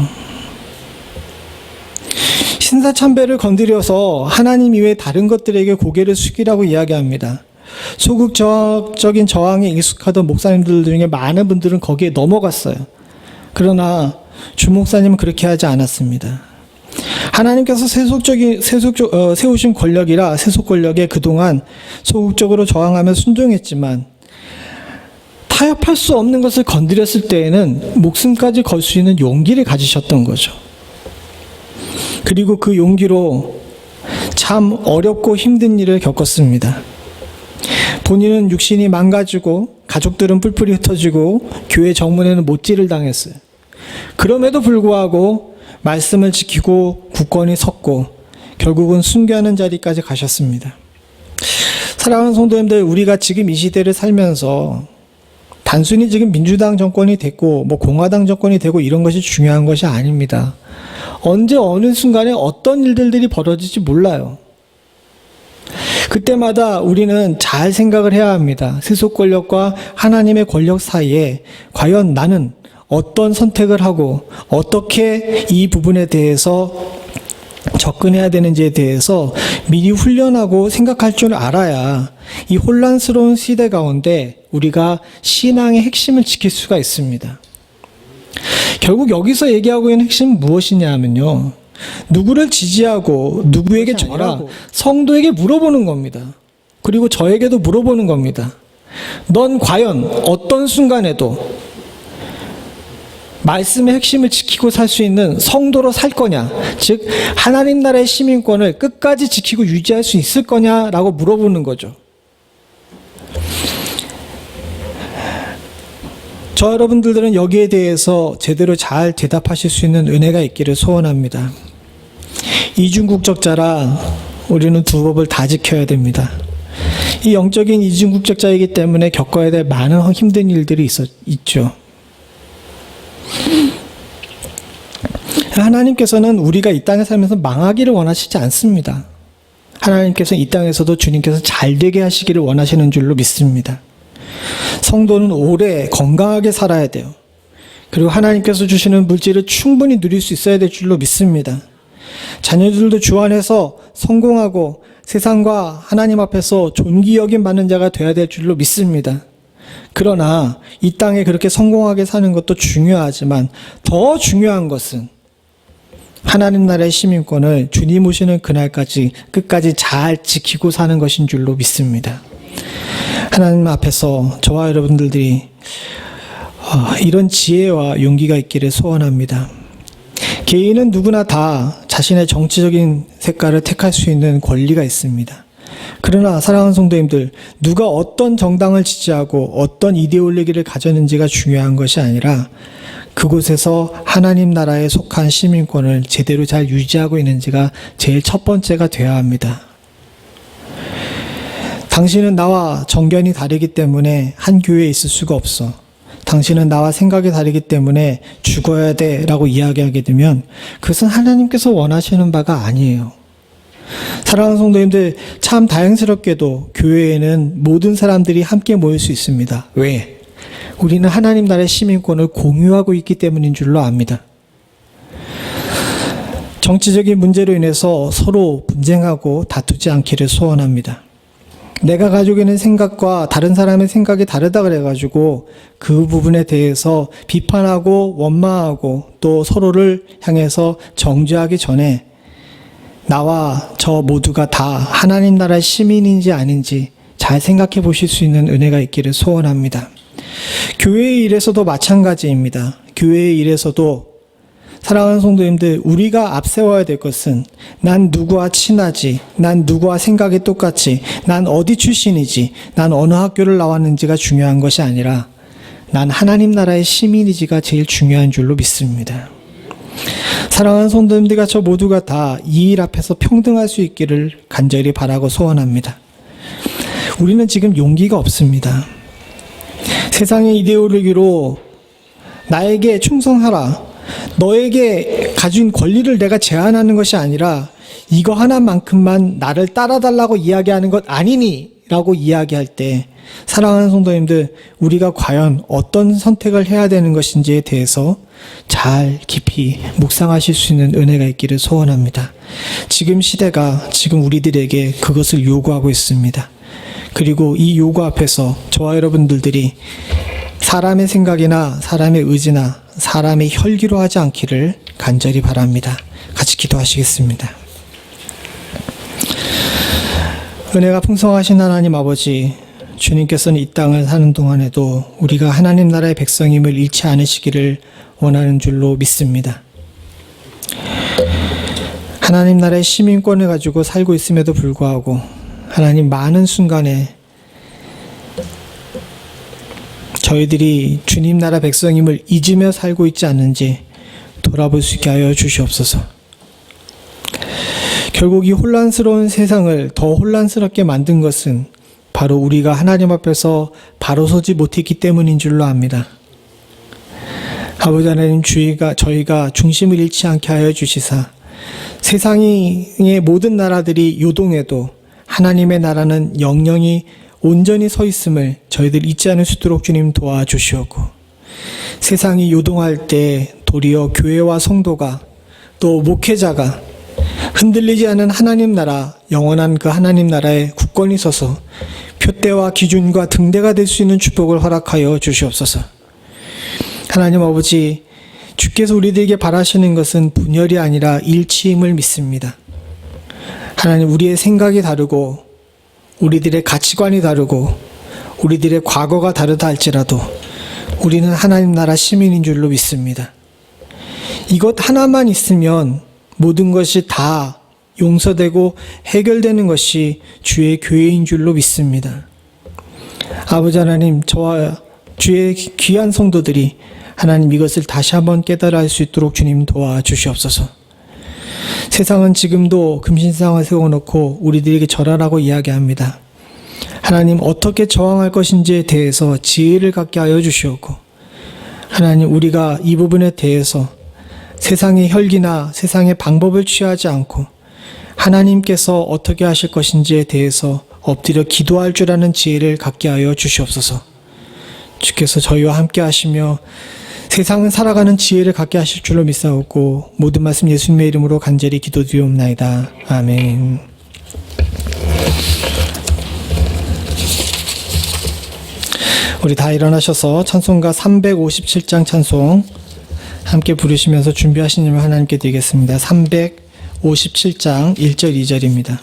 Speaker 1: 신사참배를 건드려서 하나님 이외에 다른 것들에게 고개를 숙이라고 이야기합니다. 소극적인 저항에 익숙하던 목사님들 중에 많은 분들은 거기에 넘어갔어요. 그러나 주 목사님은 그렇게 하지 않았습니다. 하나님께서 세우신 권력이라 세속 권력에 그동안 소극적으로 저항하며 순종했지만 타협할 수 없는 것을 건드렸을 때에는 목숨까지 걸 수 있는 용기를 가지셨던 거죠. 그리고 그 용기로 참 어렵고 힘든 일을 겪었습니다. 본인은 육신이 망가지고 가족들은 뿔뿔이 흩어지고 교회 정문에는 못질을 당했어요. 그럼에도 불구하고 말씀을 지키고 굳건히 섰고 결국은 순교하는 자리까지 가셨습니다. 사랑하는 성도님들, 우리가 지금 이 시대를 살면서 단순히 지금 민주당 정권이 됐고 공화당 정권이 되고 이런 것이 중요한 것이 아닙니다. 언제 어느 순간에 어떤 일들이 벌어질지 몰라요. 그때마다 우리는 잘 생각을 해야 합니다. 세속 권력과 하나님의 권력 사이에 과연 나는 어떤 선택을 하고 어떻게 이 부분에 대해서 접근해야 되는지에 대해서 미리 훈련하고 생각할 줄 알아야 이 혼란스러운 시대 가운데 우리가 신앙의 핵심을 지킬 수가 있습니다. 결국 여기서 얘기하고 있는 핵심은 무엇이냐 하면요, 누구를 지지하고 누구에게 절하고 성도에게 물어보는 겁니다. 그리고 저에게도 물어보는 겁니다. 넌 과연 어떤 순간에도 말씀의 핵심을 지키고 살 수 있는 성도로 살 거냐, 즉 하나님 나라의 시민권을 끝까지 지키고 유지할 수 있을 거냐라고 물어보는 거죠. 저 여러분들은 여기에 대해서 제대로 잘 대답하실 수 있는 은혜가 있기를 소원합니다. 이중국적자라 우리는 두 법을 다 지켜야 됩니다. 이 영적인 이중국적자이기 때문에 겪어야 될 많은 힘든 일들이 있죠. 하나님께서는 우리가 이 땅에 살면서 망하기를 원하시지 않습니다. 하나님께서는 이 땅에서도 주님께서 잘 되게 하시기를 원하시는 줄로 믿습니다. 성도는 오래 건강하게 살아야 돼요. 그리고 하나님께서 주시는 물질을 충분히 누릴 수 있어야 될 줄로 믿습니다. 자녀들도 주 안에서 성공하고 세상과 하나님 앞에서 존귀 여김 받는 자가 되어야 될 줄로 믿습니다. 그러나 이 땅에 그렇게 성공하게 사는 것도 중요하지만 더 중요한 것은 하나님 나라의 시민권을 주님 오시는 그날까지 끝까지 잘 지키고 사는 것인 줄로 믿습니다. 하나님 앞에서 저와 여러분들이 이런 지혜와 용기가 있기를 소원합니다. 개인은 누구나 다 자신의 정치적인 색깔을 택할 수 있는 권리가 있습니다. 그러나 사랑하는 성도님들, 누가 어떤 정당을 지지하고 어떤 이데올로기를 가졌는지가 중요한 것이 아니라 그곳에서 하나님 나라에 속한 시민권을 제대로 잘 유지하고 있는지가 제일 첫 번째가 되어야 합니다. 당신은 나와 정견이 다르기 때문에 한 교회에 있을 수가 없어. 당신은 나와 생각이 다르기 때문에 죽어야 돼 라고 이야기하게 되면 그것은 하나님께서 원하시는 바가 아니에요. 사랑하는 성도님들, 참 다행스럽게도 교회에는 모든 사람들이 함께 모일 수 있습니다. 왜? 우리는 하나님 나라의 시민권을 공유하고 있기 때문인 줄로 압니다. 정치적인 문제로 인해서 서로 분쟁하고 다투지 않기를 소원합니다. 내가 가지고 있는 생각과 다른 사람의 생각이 다르다 그래가지고 그 부분에 대해서 비판하고 원망하고 또 서로를 향해서 정죄하기 전에 나와 저 모두가 다 하나님 나라의 시민인지 아닌지 잘 생각해 보실 수 있는 은혜가 있기를 소원합니다. 교회의 일에서도 마찬가지입니다. 교회의 일에서도 사랑하는 성도님들, 우리가 앞세워야 될 것은 난 누구와 친하지, 난 누구와 생각이 똑같지, 난 어디 출신이지, 난 어느 학교를 나왔는지가 중요한 것이 아니라 난 하나님 나라의 시민이지가 제일 중요한 줄로 믿습니다. 사랑하는 성도님들과 저 모두가 다 이 일 앞에서 평등할 수 있기를 간절히 바라고 소원합니다. 우리는 지금 용기가 없습니다. 세상의 이데올로기로 나에게 충성하라, 너에게 가진 권리를 내가 제한하는 것이 아니라 이거 하나만큼만 나를 따라달라고 이야기하는 것 아니니? 라고 이야기할 때 사랑하는 성도님들, 우리가 과연 어떤 선택을 해야 되는 것인지에 대해서 잘 깊이 묵상하실 수 있는 은혜가 있기를 소원합니다. 지금 시대가 지금 우리들에게 그것을 요구하고 있습니다. 그리고 이 요구 앞에서 저와 여러분들이 사람의 생각이나 사람의 의지나 사람의 혈기로 하지 않기를 간절히 바랍니다. 같이 기도하시겠습니다. 은혜가 풍성하신 하나님 아버지, 주님께서는 이 땅을 사는 동안에도 우리가 하나님 나라의 백성임을 잃지 않으시기를 원하는 줄로 믿습니다. 하나님 나라의 시민권을 가지고 살고 있음에도 불구하고 하나님, 많은 순간에 저희들이 주님 나라 백성임을 잊으며 살고 있지 않는지 돌아볼 수 있게 하여 주시옵소서. 결국 이 혼란스러운 세상을 더 혼란스럽게 만든 것은 바로 우리가 하나님 앞에서 바로 서지 못했기 때문인 줄로 압니다. 아버지 하나님, 저희가 중심을 잃지 않게 하여 주시사 세상의 모든 나라들이 요동해도 하나님의 나라는 영영이 온전히 서 있음을 저희들 잊지 않을 수 있도록 주님 도와주시옵고, 세상이 요동할 때 도리어 교회와 성도가 또 목회자가 흔들리지 않은 하나님 나라, 영원한 그 하나님 나라에 굳건히 서서 표대와 기준과 등대가 될 수 있는 축복을 허락하여 주시옵소서. 하나님 아버지, 주께서 우리들에게 바라시는 것은 분열이 아니라 일치임을 믿습니다. 하나님, 우리의 생각이 다르고 우리들의 가치관이 다르고 우리들의 과거가 다르다 할지라도 우리는 하나님 나라 시민인 줄로 믿습니다. 이것 하나만 있으면 모든 것이 다 용서되고 해결되는 것이 주의 교회인 줄로 믿습니다. 아버지 하나님, 저와 주의 귀한 성도들이 하나님 이것을 다시 한번 깨달아 할 수 있도록 주님 도와주시옵소서. 세상은 지금도 금신상을 세워놓고 우리들에게 절하라고 이야기합니다. 하나님, 어떻게 저항할 것인지에 대해서 지혜를 갖게 하여 주시옵고, 하나님, 우리가 이 부분에 대해서 세상의 혈기나 세상의 방법을 취하지 않고 하나님께서 어떻게 하실 것인지에 대해서 엎드려 기도할 줄 아는 지혜를 갖게 하여 주시옵소서. 주께서 저희와 함께 하시며 세상은 살아가는 지혜를 갖게 하실 줄로 믿사옵고, 모든 말씀 예수님의 이름으로 간절히 기도드리옵나이다. 아멘. 우리 다 일어나셔서 찬송가 357장 찬송 함께 부르시면서 준비하신 일을 하나님께 드리겠습니다. 357장 1절 2절입니다.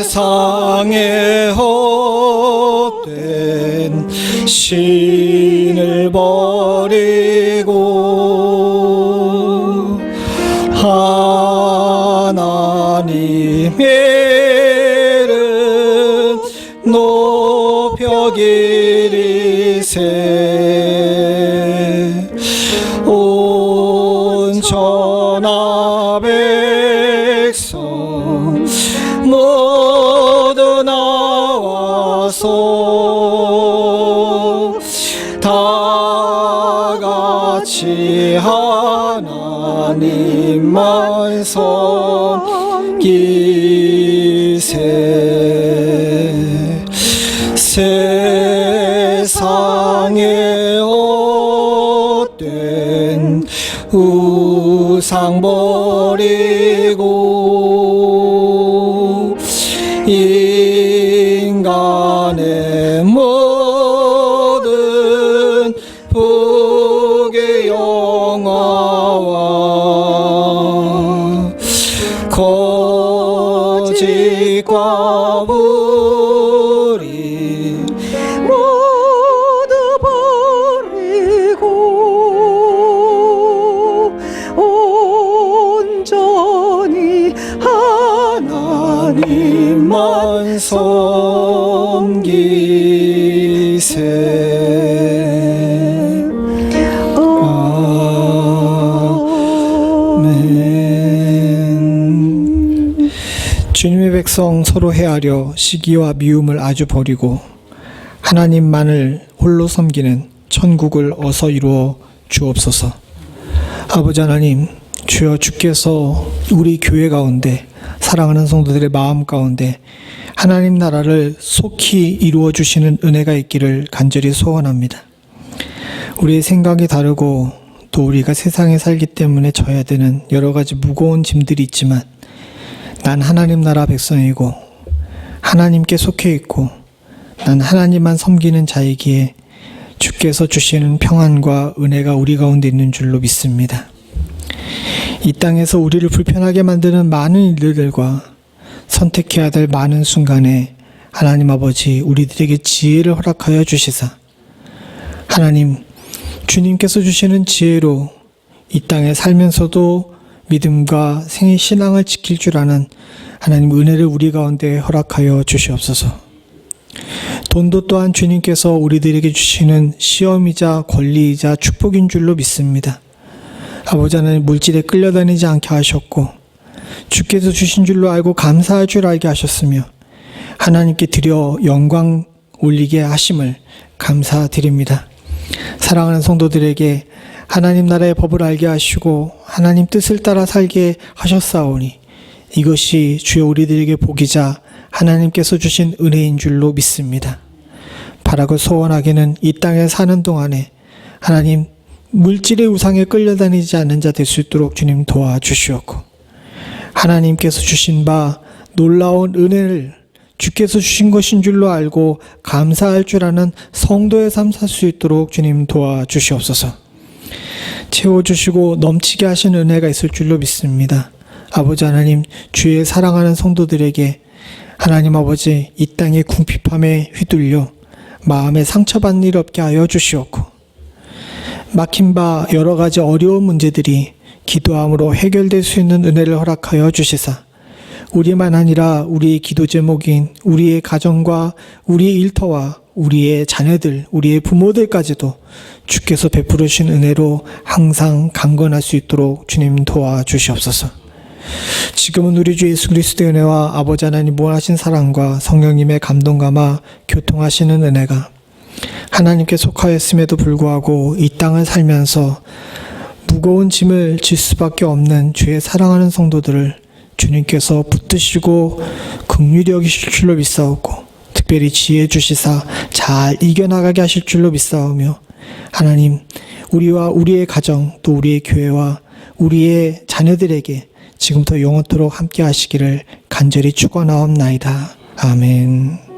Speaker 3: 세상에 헛된 신을 버리고 하나님의 이름 높여 기리세 온 천하 백성 모두 나와서 다 같이 하나님만 섬기세. 세상에 헛된 우상 버리고 인간의 모든 복의 영화와 거짓과 불의 모두 버리고 온전히 하나님만 섬기세. 아멘. 주님의 백성 서로 헤아려 시기와 미움을 아주 버리고 하나님만을 홀로 섬기는 천국을 어서 이루어 주옵소서. 아버지 하나님, 주여 주께서 우리 교회 가운데 사랑하는 성도들의 마음 가운데 하나님 나라를 속히 이루어 주시는 은혜가 있기를 간절히 소원합니다. 우리의 생각이 다르고 또 우리가 세상에 살기 때문에 져야 되는 여러 가지 무거운 짐들이 있지만 난 하나님 나라 백성이고 하나님께 속해 있고 난 하나님만 섬기는 자이기에 주께서 주시는 평안과 은혜가 우리 가운데 있는 줄로 믿습니다. 이 땅에서 우리를 불편하게 만드는 많은 일들과 선택해야 될 많은 순간에 하나님 아버지 우리들에게 지혜를 허락하여 주시사 하나님 주님께서 주시는 지혜로 이 땅에 살면서도 믿음과 신앙을 지킬 줄 아는 하나님 은혜를 우리 가운데 허락하여 주시옵소서. 돈도 또한 주님께서 우리들에게 주시는 시험이자 권리이자 축복인 줄로 믿습니다. 아버지 하나님 물질에 끌려다니지 않게 하셨고 주께서 주신 줄로 알고 감사할 줄 알게 하셨으며 하나님께 드려 영광 올리게 하심을 감사드립니다. 사랑하는 성도들에게 하나님 나라의 법을 알게 하시고 하나님 뜻을 따라 살게 하셨사오니 이것이 주여 우리들에게 복이자 하나님께서 주신 은혜인 줄로 믿습니다. 바라고 소원하기는 이 땅에 사는 동안에 하나님 물질의 우상에 끌려다니지 않는 자 될 수 있도록 주님 도와주시옵고 하나님께서 주신 바 놀라운 은혜를 주께서 주신 것인 줄로 알고 감사할 줄 아는 성도의 삶 살 수 있도록 주님 도와주시옵소서. 채워주시고 넘치게 하신 은혜가 있을 줄로 믿습니다. 아버지 하나님 주의 사랑하는 성도들에게 하나님 아버지 이 땅의 궁핍함에 휘둘려 마음에 상처받는 일 없게 하여 주시옵고 막힌 바 여러 가지 어려운 문제들이 기도함으로 해결될 수 있는 은혜를 허락하여 주시사 우리만 아니라 우리의 기도 제목인 우리의 가정과 우리의 일터와 우리의 자녀들, 우리의 부모들까지도 주께서 베풀으신 은혜로 항상 강건할 수 있도록 주님 도와주시옵소서. 지금은 우리 주 예수 그리스도의 은혜와 아버지 하나님 무한하신 사랑과 성령님의 감동감화 교통하시는 은혜가 하나님께 속하였음에도 불구하고 이 땅을 살면서 무거운 짐을 질 수밖에 없는 주의 사랑하는 성도들을 주님께서 붙드시고 긍휼히 여기실 줄로 믿사오고 특별히 지혜 주시사 잘 이겨나가게 하실 줄로 믿사오며 하나님 우리와 우리의 가정 또 우리의 교회와 우리의 자녀들에게 지금부터 영원토록 함께 하시기를 간절히 축원하옵나이다. 아멘.